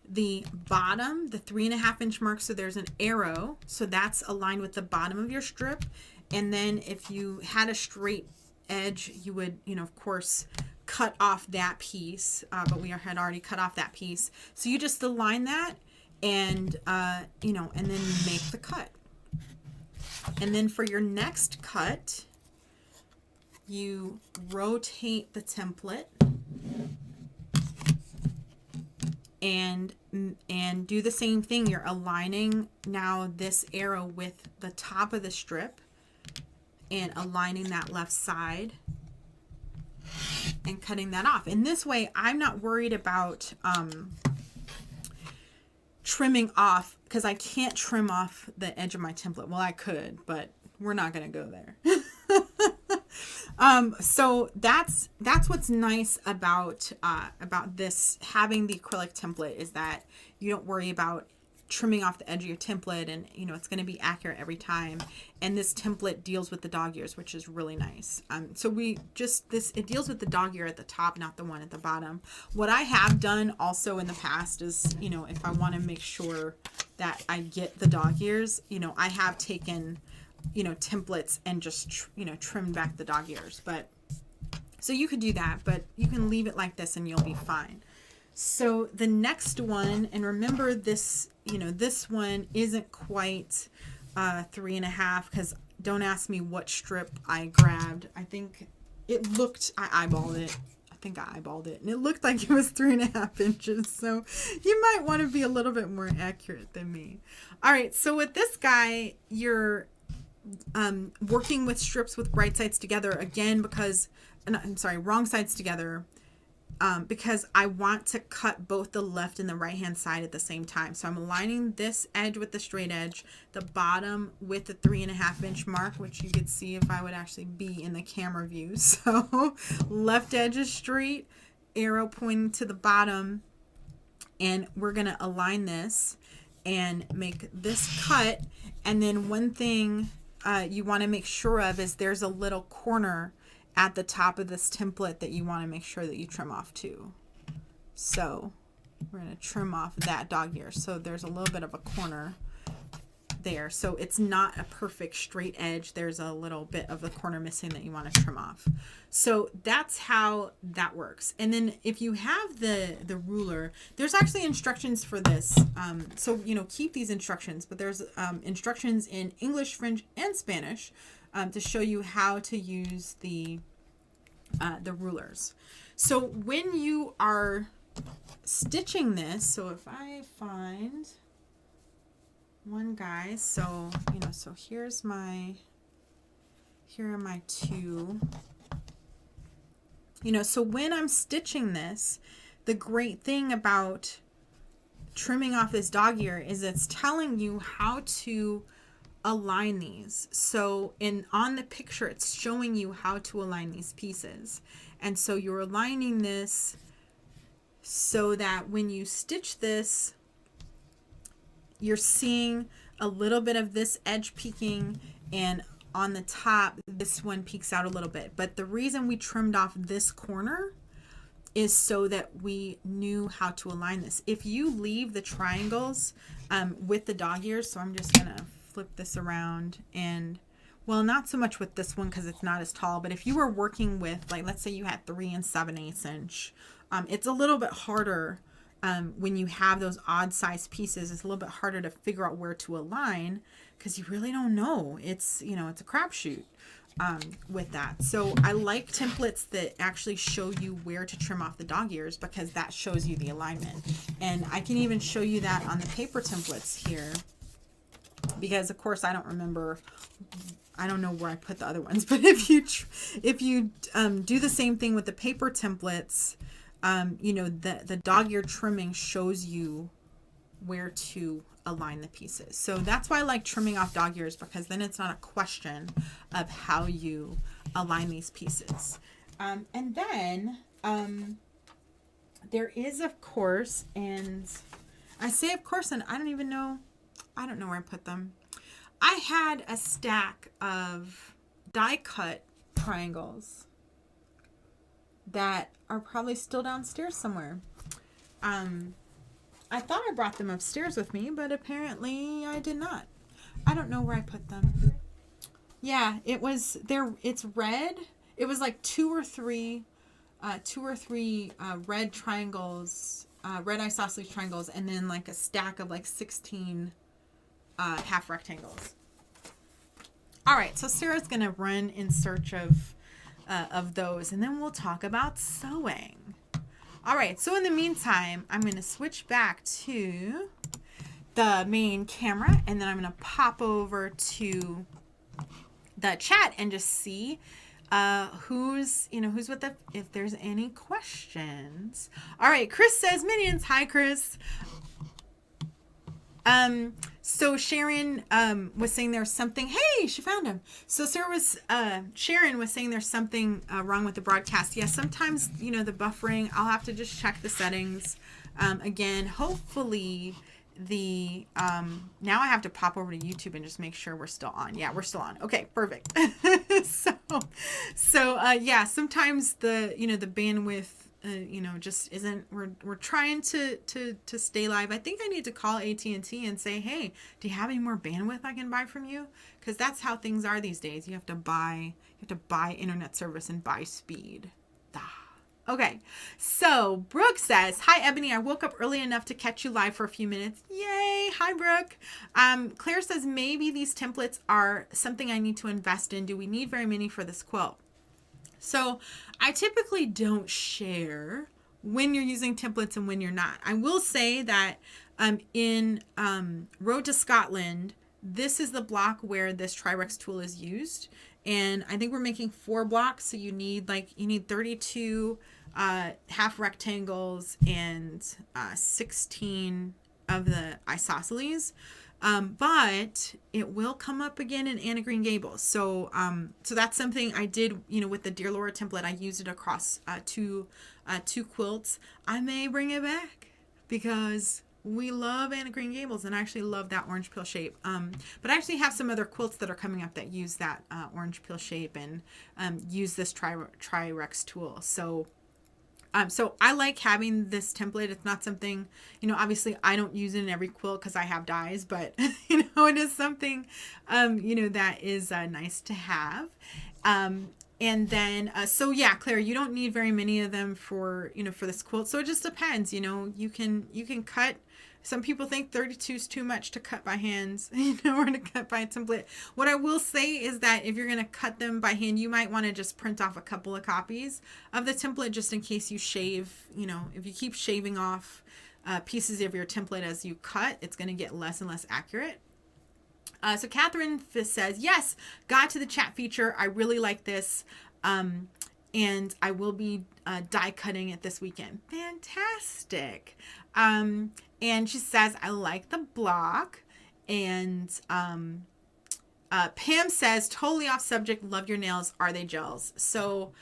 the bottom, the 3.5-inch mark, so there's an arrow, so that's aligned with the bottom of your strip. And then if you had a straight edge, you would, you know, of course, cut off that piece, but we had already cut off that piece. So you just align that and, you know, and then you make the cut. And then for your next cut, you rotate the template and do the same thing. You're aligning now this arrow with the top of the strip and aligning that left side and cutting that off. And this way I'm not worried about trimming off, because I can't trim off the edge of my template. Well, I could, but we're not going to go there. So that's what's nice about this, having the acrylic template, is that you don't worry about trimming off the edge of your template, and, you know, it's going to be accurate every time. And this template deals with the dog ears, which is really nice. So it deals with the dog ear at the top, not the one at the bottom. What I have done also in the past is, you know, if I want to make sure that I get the dog ears, you know, I have taken, you know, templates and just, you know, trimmed back the dog ears. But so you could do that, but you can leave it like this and you'll be fine. So the next one, and remember this, you know, this one isn't quite 3.5, because don't ask me what strip I grabbed. I think it looked, I eyeballed it. I think I eyeballed it, and it looked like it was 3.5 inches. So you might want to be a little bit more accurate than me. All right, so with this guy, you're working with strips with right sides together again, because, I'm sorry, wrong sides together, because I want to cut both the left and the right hand side at the same time. So I'm aligning this edge with the straight edge, the bottom with the 3.5-inch mark, which you could see if I would actually be in the camera view. So left edge is straight, arrow pointing to the bottom, and we're going to align this and make this cut. And then one thing you want to make sure of is there's a little corner at the top of this template that you want to make sure that you trim off too. So we're going to trim off that dog ear. So there's a little bit of a corner there. So it's not a perfect straight edge. There's a little bit of the corner missing that you want to trim off. So that's how that works. And then if you have the ruler, there's actually instructions for this. So, you know, keep these instructions, but there's instructions in English, French, and Spanish to show you how to use the rulers. So when you are stitching this, so if I find one guy, so, you know, so here are my two, you know, so when I'm stitching this, the great thing about trimming off this dog ear is it's telling you how to align these. So on the picture, it's showing you how to align these pieces. And so you're aligning this so that when you stitch this, you're seeing a little bit of this edge peeking, and on the top, this one peeks out a little bit. But the reason we trimmed off this corner is so that we knew how to align this. If you leave the triangles with the dog ears, so I'm just gonna flip this around, and well, not so much with this one because it's not as tall, but if you were working with, like, let's say you had 3 7/8 inch, it's a little bit harder when you have those odd size pieces. It's a little bit harder to figure out where to align because you really don't know. It's, you know, it's a crapshoot with that. So I like templates that actually show you where to trim off the dog ears because that shows you the alignment. And I can even show you that on the paper templates here because, of course, I don't remember. I don't know where I put the other ones, but if you do the same thing with the paper templates, you know, the dog ear trimming shows you where to align the pieces. So that's why I like trimming off dog ears, because then it's not a question of how you align these pieces. And then there is, of course, and I say of course, and I don't know where I put them. I had a stack of die cut triangles that are probably still downstairs somewhere. I thought I brought them upstairs with me, but apparently I did not. I don't know where I put them. Yeah, it was there. It's red. It was like two or three red triangles, red isosceles triangles, and then like a stack of like 16 half rectangles. All right, so Sarah's gonna run in search of those, and then we'll talk about sewing. All right, so in the meantime, I'm gonna switch back to the main camera, and then I'm gonna pop over to the chat and just see who's with the, if there's any questions. All right, Chris says minions. Hi, Chris. So Sharon was saying there's something. Hey, she found him. So Sharon was saying there's something wrong with the broadcast. Yeah, sometimes the buffering. I'll have to just check the settings again. Hopefully the now I have to pop over to YouTube and just make sure we're still on. Yeah, we're still on. Okay, perfect. so yeah, sometimes the the bandwidth just isn't. We're trying to stay live. I think I need to call AT&T and say, hey, do you have any more bandwidth I can buy from you? Because that's how things are these days. You have to buy internet service and buy speed. Okay, so Brooke says, hi, Ebony. I woke up early enough to catch you live for a few minutes. Yay. Hi, Brooke. Claire says, maybe these templates are something I need to invest in. Do we need very many for this quilt? So I typically don't share when you're using templates and when you're not. I will say that in Road to Scotland, this is the block where this Tri-Rex tool is used. And I think we're making 4 blocks. So you need 32 half rectangles and 16 of the isosceles. But it will come up again in Anna Green Gables. So so that's something I did, with the Dear Laura template. I used it across two quilts. I may bring it back because we love Anna Green Gables, and I actually love that orange peel shape. But I actually have some other quilts that are coming up that use that orange peel shape and use this Tri-Rex tool. So I like having this template. It's not something, obviously I don't use it in every quilt because I have dies, but it is something, that is nice to have. And then, so yeah, Claire, you don't need very many of them for this quilt. So it just depends, you can cut. Some people think 32 is too much to cut by hands, or to cut by a template. What I will say is that if you're going to cut them by hand, you might want to just print off a couple of copies of the template just in case you shave, if you keep shaving off pieces of your template as you cut, it's going to get less and less accurate. So Catherine says, yes, got to the chat feature. I really like this. And I will be die cutting it this weekend. Fantastic. And she says, I like the block. And Pam says, totally off subject, love your nails. Are they gels? So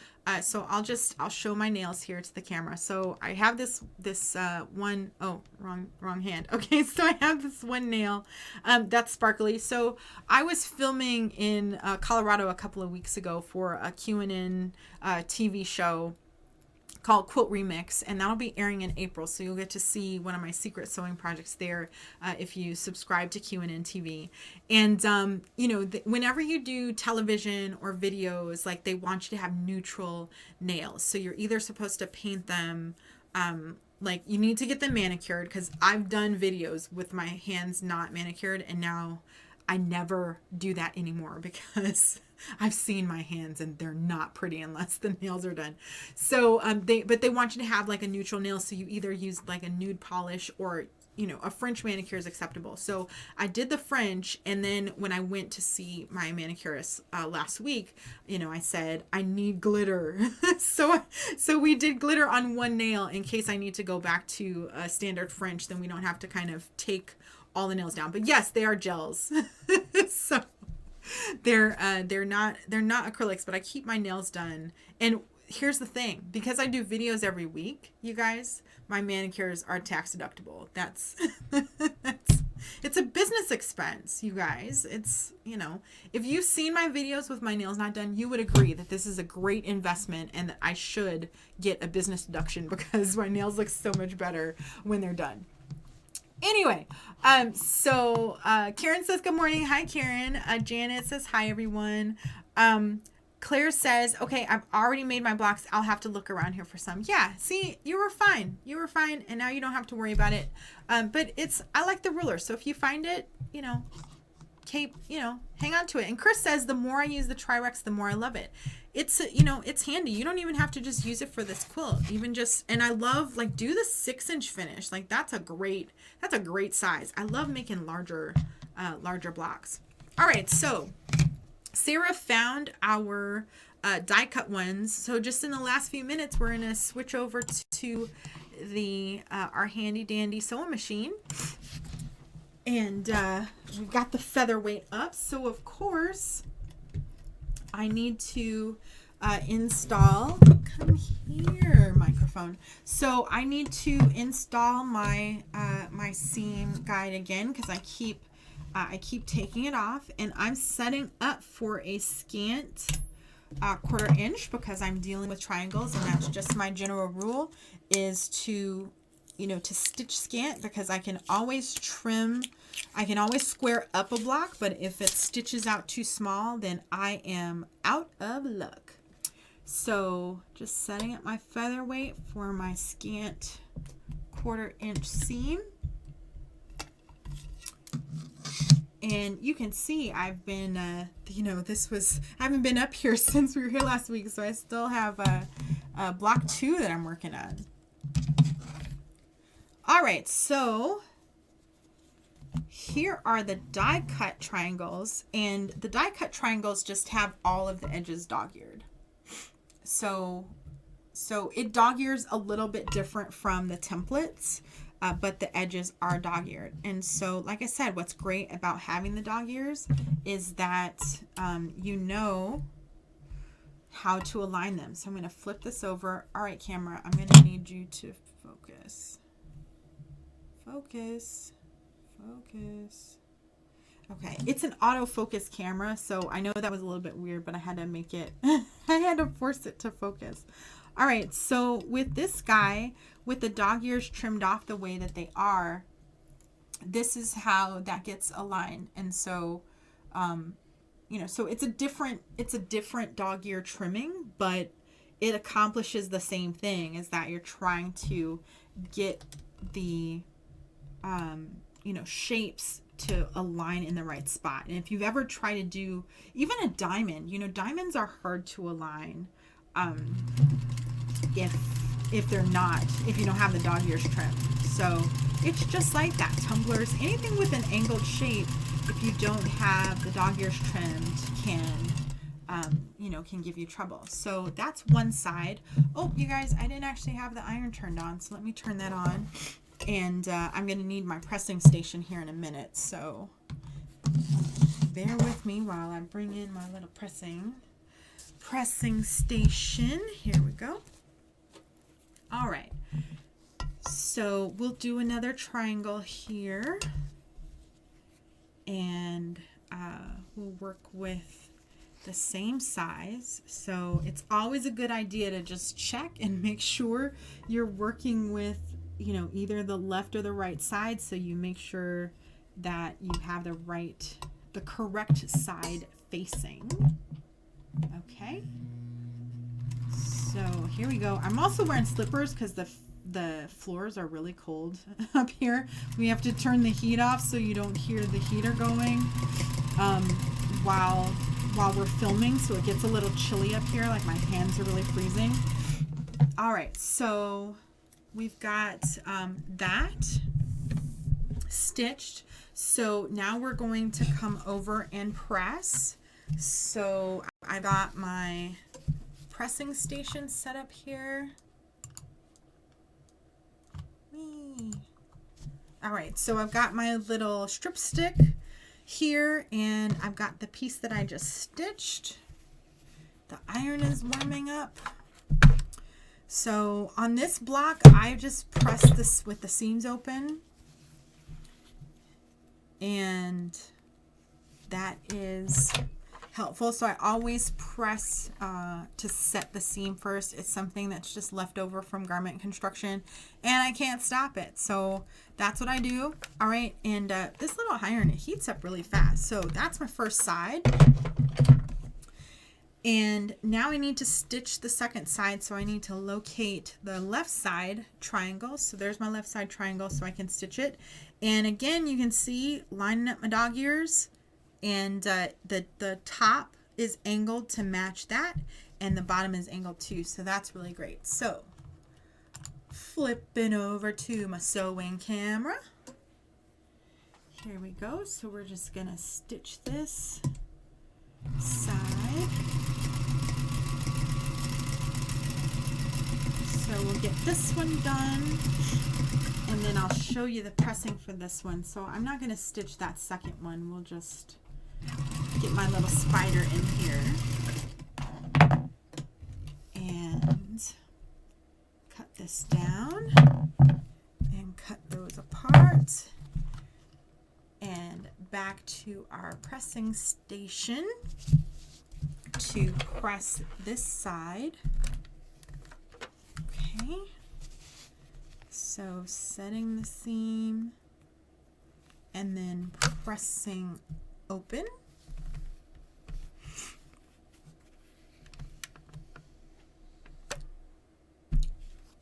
So I'll show my nails here to the camera. So I have this one, oh, wrong hand. Okay, so I have this one nail that's sparkly. So I was filming in Colorado a couple of weeks ago for a QNN TV show called Quilt Remix, and that'll be airing in April. So you'll get to see one of my secret sewing projects there if you subscribe to QNN TV. And whenever you do television or videos, like they want you to have neutral nails. So you're either supposed to paint them, like you need to get them manicured, because I've done videos with my hands not manicured, and now I never do that anymore because I've seen my hands and they're not pretty unless the nails are done. So they want you to have like a neutral nail. So you either use like a nude polish or, a French manicure is acceptable. So I did the French, and then when I went to see my manicurist last week, I said, I need glitter. so we did glitter on one nail in case I need to go back to standard French, then we don't have to kind of take all the nails down. But yes, they are gels. So they're not acrylics, but I keep my nails done. And here's the thing, because I do videos every week, you guys, my manicures are tax deductible. That's it's a business expense, you guys. It's, if you've seen my videos with my nails not done, you would agree that this is a great investment and that I should get a business deduction because my nails look so much better when they're done. Anyway, so Karen says good morning. Hi, Karen. Janet says hi, everyone. Claire says, okay, I've already made my blocks. I'll have to look around here for some. Yeah, see, you were fine. You were fine, and now you don't have to worry about it. But I like the ruler, so if you find it, hang on to it. And Chris says, the more I use the Tri-Rex, the more I love it. It's, it's handy. You don't even have to just use it for this quilt. And I love, like, do the 6-inch finish. Like, that's a great size. I love making larger blocks. All right, so Sarah found our die cut ones. So just in the last few minutes, we're going to switch over to the our handy dandy sewing machine. And we've got the featherweight up. So of course, I need to install, come here, microphone. So I need to install my my seam guide again, because I keep taking it off, and I'm setting up for a scant 1/4 inch because I'm dealing with triangles, and that's just my general rule, is to stitch scant, because I can always trim, I can always square up a block, but if it stitches out too small, then I am out of luck. So just setting up my featherweight for my scant 1/4 inch seam. And you can see I've been, I haven't been up here since we were here last week, so I still have block 2 that I'm working on. All right, so here are the die cut triangles, and the die cut triangles just have all of the edges dog-eared. So it dog-ears a little bit different from the templates, but the edges are dog-eared. And so, like I said, what's great about having the dog ears is that you know how to align them. So I'm going to flip this over. All right, camera, I'm going to need you to focus. Focus. Okay, it's an autofocus camera, so I know that was a little bit weird, but I had to make it, I had to force it to focus. All right, so with this guy, with the dog ears trimmed off the way that they are, this is how that gets aligned. And so, so it's a different dog ear trimming, but it accomplishes the same thing, is that you're trying to get the, shapes to align in the right spot. And if you've ever tried to do even a diamond, diamonds are hard to align if you don't have the dog ears trimmed. So it's just like that. Tumblers, anything with an angled shape, if you don't have the dog ears trimmed, can give you trouble. So that's one side. Oh, you guys, I didn't actually have the iron turned on, so let me turn that on. And I'm going to need my pressing station here in a minute, so bear with me while I bring in my little pressing. pressing station. Here we go. All right. So we'll do another triangle here. And we'll work with the same size. So it's always a good idea to just check and make sure you're working with, you know, either the left or the right side, so you make sure that you have the correct side facing. Okay. So here we go. I'm also wearing slippers because the floors are really cold up here. We have to turn the heat off so you don't hear the heater going while we're filming, so it gets a little chilly up here, like my hands are really freezing. All right, so we've got that stitched. So now we're going to come over and press. So I got my pressing station set up here. All right, so I've got my little strip stick here, and I've got the piece that I just stitched. The iron is warming up. So on this block, I just press this with the seams open, and that is helpful. So I always press to set the seam first. It's something that's just left over from garment construction, and I can't stop it. So that's what I do. All right, and this little iron, it heats up really fast. So that's my first side. And now I need to stitch the second side. So I need to locate the left side triangle. So there's my left side triangle, so I can stitch it. And again, you can see lining up my dog ears, and the top is angled to match that, and the bottom is angled too. So that's really great. So flipping over to my sewing camera. Here we go. So we're just gonna stitch this side. So we'll get this one done, and then I'll show you the pressing for this one. So I'm not gonna stitch that second one. We'll just get my little spider in here and cut this down and cut those apart, and back to our pressing station to press this side. Okay, so setting the seam and then pressing open.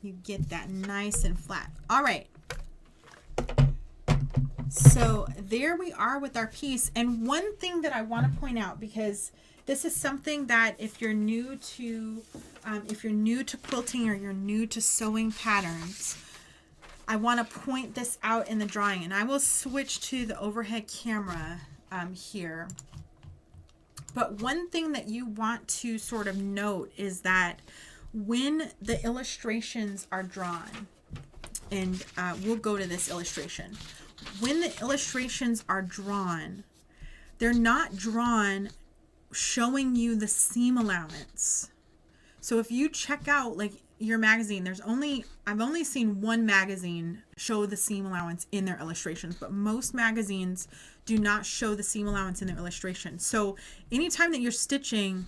You get that nice and flat. All right. So there we are with our piece. And one thing that I want to point out, because this is something that if you're new to quilting, or you're new to sewing patterns, I want to point this out in the drawing. And I will switch to the overhead camera here. But one thing that you want to sort of note is that when the illustrations are drawn, and we'll go to this illustration. When the illustrations are drawn, they're not drawn showing you the seam allowance. So if you check out like your magazine, I've only seen one magazine show the seam allowance in their illustrations, but most magazines do not show the seam allowance in their illustration. So anytime that you're stitching,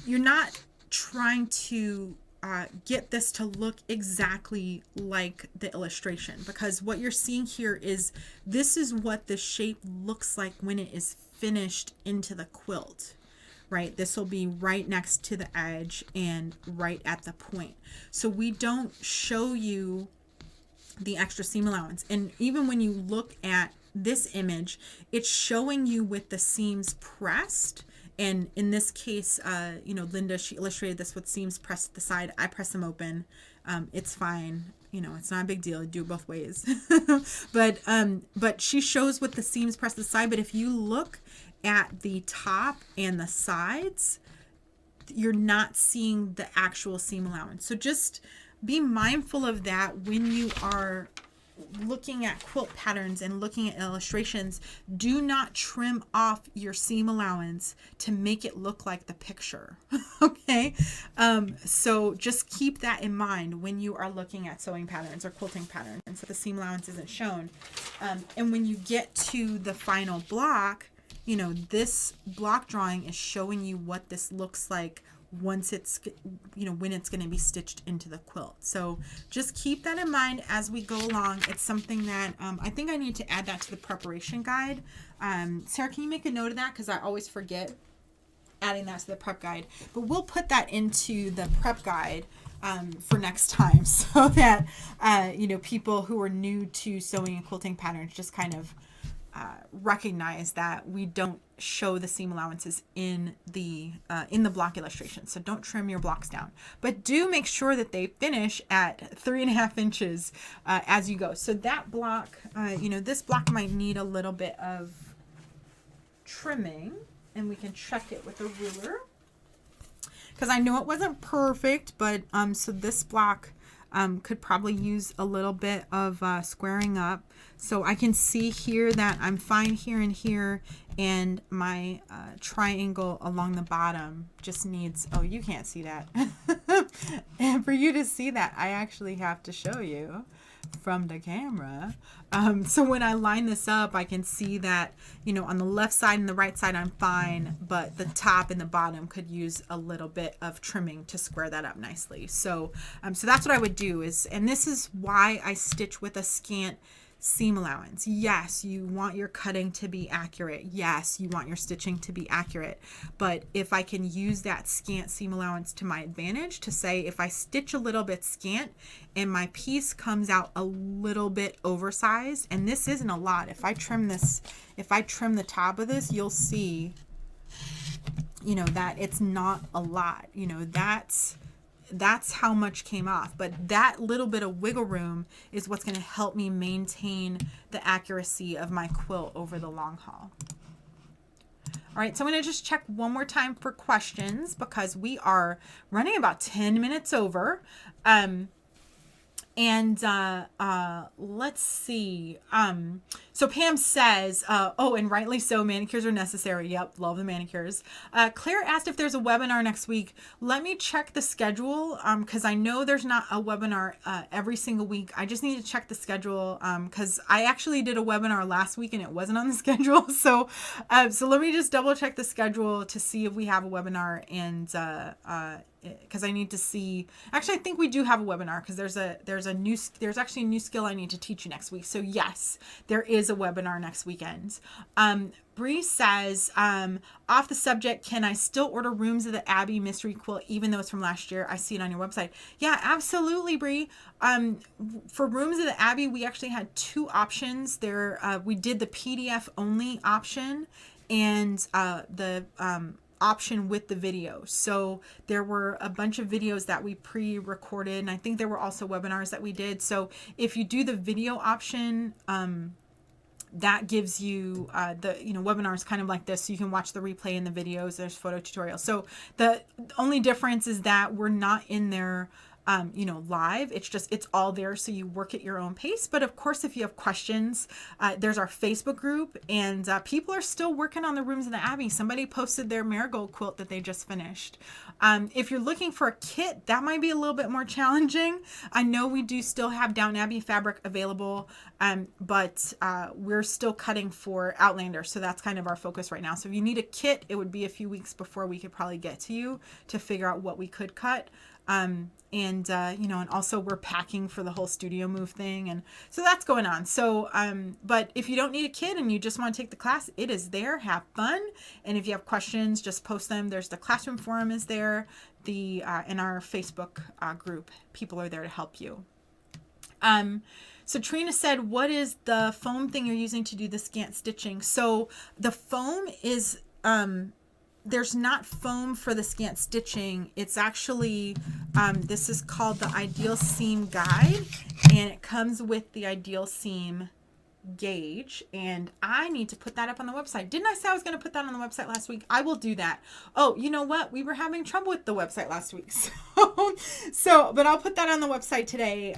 you're not trying to get this to look exactly like the illustration, because what you're seeing here is this is what the shape looks like when it is finished into the quilt, right? This will be right next to the edge and right at the point. So we don't show you the extra seam allowance. And even when you look at this image, it's showing you with the seams pressed. And in this case, Linda, she illustrated this with seams pressed to the side. I press them open. It's fine. It's not a big deal. I do it both ways. But she shows with the seams pressed to the side. But if you look at the top and the sides, you're not seeing the actual seam allowance. So just be mindful of that when you are looking at quilt patterns and looking at illustrations, do not trim off your seam allowance to make it look like the picture. Okay. So just keep that in mind when you are looking at sewing patterns or quilting patterns, so the seam allowance isn't shown. And when you get to the final block, you know, this block drawing is showing you what this looks like once it's, you know, when it's going to be stitched into the quilt. So just keep that in mind as we go along. It's something that I think I need to add that to the preparation guide. Sarah, can you make a note of that? Because I always forget adding that to the prep guide. But we'll put that into the prep guide for next time, so that, you know, people who are new to sewing and quilting patterns just kind of recognize that we don't show the seam allowances in the block illustration. So don't trim your blocks down, but do make sure that they finish at 3.5 inches as you go. So that block, you know, this block might need a little bit of trimming, and we can check it with a ruler, because I know it wasn't perfect, but so this block could probably use a little bit of squaring up. So I can see here that I'm fine here and here, and my triangle along the bottom just needs, oh, you can't see that. And for you to see that, I actually have to show you from the camera. So when I line this up, I can see that, you know, on the left side and the right side, I'm fine, but the top and the bottom could use a little bit of trimming to square that up nicely. So, so that's what I would do is, and this is why I stitch with a scant seam allowance. Yes, you want your cutting to be accurate. Yes, you want your stitching to be accurate. But if I can use that scant seam allowance to my advantage, to say if I stitch a little bit scant and my piece comes out a little bit oversized, and this isn't a lot. If I trim this, if I trim the top of this, you'll see, you know, that it's not a lot. You know, that's how much came off, but that little bit of wiggle room is what's going to help me maintain the accuracy of my quilt over the long haul. All right, so I'm going to just check one more time for questions, because we are running about 10 minutes over. Let's see. So Pam says, oh, and rightly so, manicures are necessary. Yep, love the manicures. Claire asked if there's a webinar next week. Let me check the schedule, because I know there's not a webinar every single week. I just need to check the schedule, because I actually did a webinar last week and it wasn't on the schedule. So let me just double check the schedule to see if we have a webinar, and because I need to see, actually I think we do have a webinar, because there's actually a new skill I need to teach you next week. So yes, there is a webinar next weekend. Bree says, off the subject, can I still order Rooms of the Abbey mystery quilt even though it's from last year? I see it on your website. Yeah, absolutely, Bree. For Rooms of the Abbey, we actually had two options there. We did the PDF only option and the option with the video. So there were a bunch of videos that we pre-recorded, and I think there were also webinars that we did. So if you do the video option, that gives you the, you know, webinars kind of like this, so you can watch the replay in the videos. There's photo tutorials. So the only difference is that we're not in there you know, live. It's just, it's all there, so you work at your own pace. But of course, if you have questions, there's our Facebook group, and people are still working on the Rooms of the Abbey. Somebody posted their marigold quilt that they just finished. If you're looking for a kit, that might be a little bit more challenging. I know we do still have Down Abbey fabric available, but we're still cutting for Outlander, so that's kind of our focus right now. So if you need a kit, it would be a few weeks before we could probably get to you to figure out what we could cut. You know, and also we're packing for the whole studio move thing, and so that's going on. So but if you don't need a kit and you just want to take the class, it is there. Have fun, and if you have questions, just post them. There's the classroom forum is there, the in our Facebook group, people are there to help you. So Trina said, what is the foam thing you're using to do the scant stitching? So the foam is there's not foam for the scant stitching. It's actually, this is called the Ideal Seam Guide, and it comes with the Ideal Seam gauge, and I need to put that up on the website. Didn't I say I was going to put that on the website last week? I will do that. Oh, you know what? We were having trouble with the website last week. But I'll put that on the website today.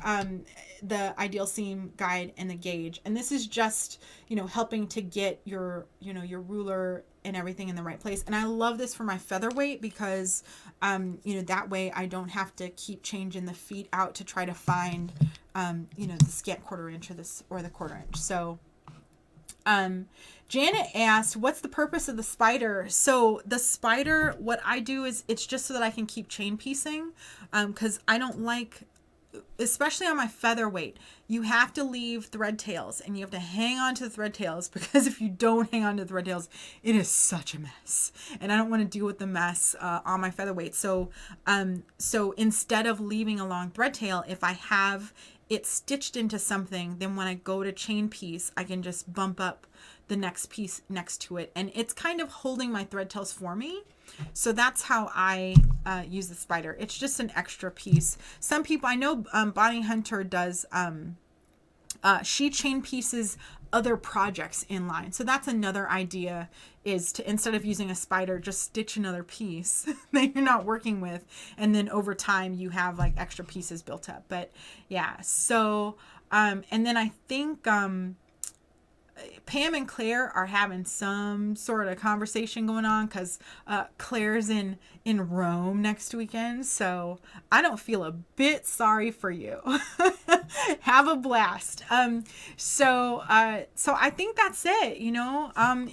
The ideal seam guide and the gauge. And this is just, helping to get your ruler and everything in the right place. And I love this for my featherweight because, that way I don't have to keep changing the feet out to try to find, the scant quarter inch or the quarter inch. So, Janet asked, what's the purpose of the spider? So the spider, what I do is it's just so that I can keep chain piecing. Cause I don't like, especially on my featherweight, you have to leave thread tails and you have to hang on to the thread tails, because if you don't hang on to the thread tails, it is such a mess. And I don't want to deal with the mess on my featherweight. So instead of leaving a long thread tail, if I have it stitched into something, then when I go to chain piece, I can just bump up the next piece next to it. And it's kind of holding my thread tails for me. So that's how I use the spider. It's just an extra piece. Some people, I know Bonnie Hunter does, she chain pieces other projects in line. So that's another idea, is to, instead of using a spider, just stitch another piece that you're not working with. And then over time you have like extra pieces built up. But yeah, so, and then I think, Pam and Claire are having some sort of conversation going on, because Claire's in Rome next weekend. So I don't feel a bit sorry for you. Have a blast. So I think that's it.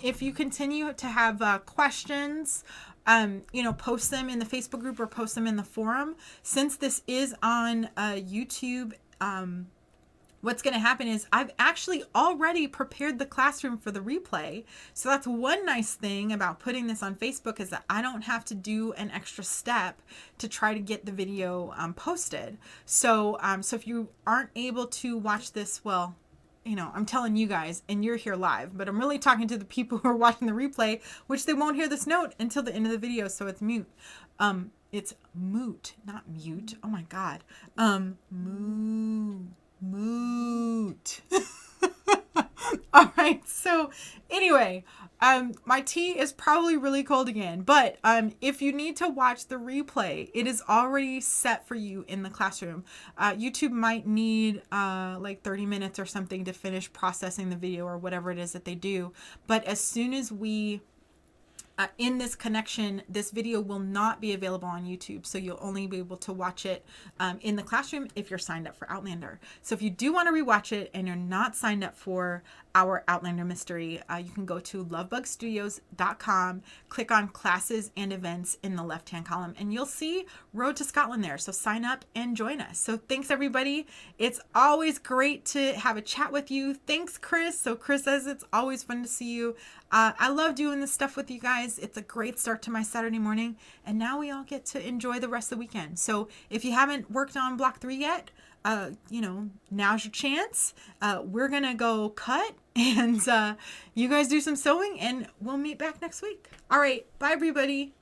If you continue to have questions, post them in the Facebook group or post them in the forum. Since this is on YouTube, what's going to happen is I've actually already prepared the classroom for the replay. So that's one nice thing about putting this on Facebook, is that I don't have to do an extra step to try to get the video posted. So if you aren't able to watch this, well, I'm telling you guys and you're here live, but I'm really talking to the people who are watching the replay, which they won't hear this note until the end of the video. So it's mute. It's moot, not mute. Oh my God. Moot. All right. So anyway, my tea is probably really cold again, but if you need to watch the replay, it is already set for you in the classroom. YouTube might need like 30 minutes or something to finish processing the video or whatever it is that they do. But as soon as we in this connection, this video will not be available on YouTube. So you'll only be able to watch it in the classroom if you're signed up for Outlander. So if you do want to rewatch it and you're not signed up for our Outlander mystery, you can go to lovebugstudios.com, click on classes and events in the left-hand column, and you'll see Road to Scotland there. So sign up and join us. So thanks everybody. It's always great to have a chat with you. Thanks, Chris. So Chris says it's always fun to see you. I love doing this stuff with you guys. It's a great start to my Saturday morning. And now we all get to enjoy the rest of the weekend. So if you haven't worked on block 3 yet, now's your chance. We're going to go cut and you guys do some sewing, and we'll meet back next week. All right. Bye, everybody.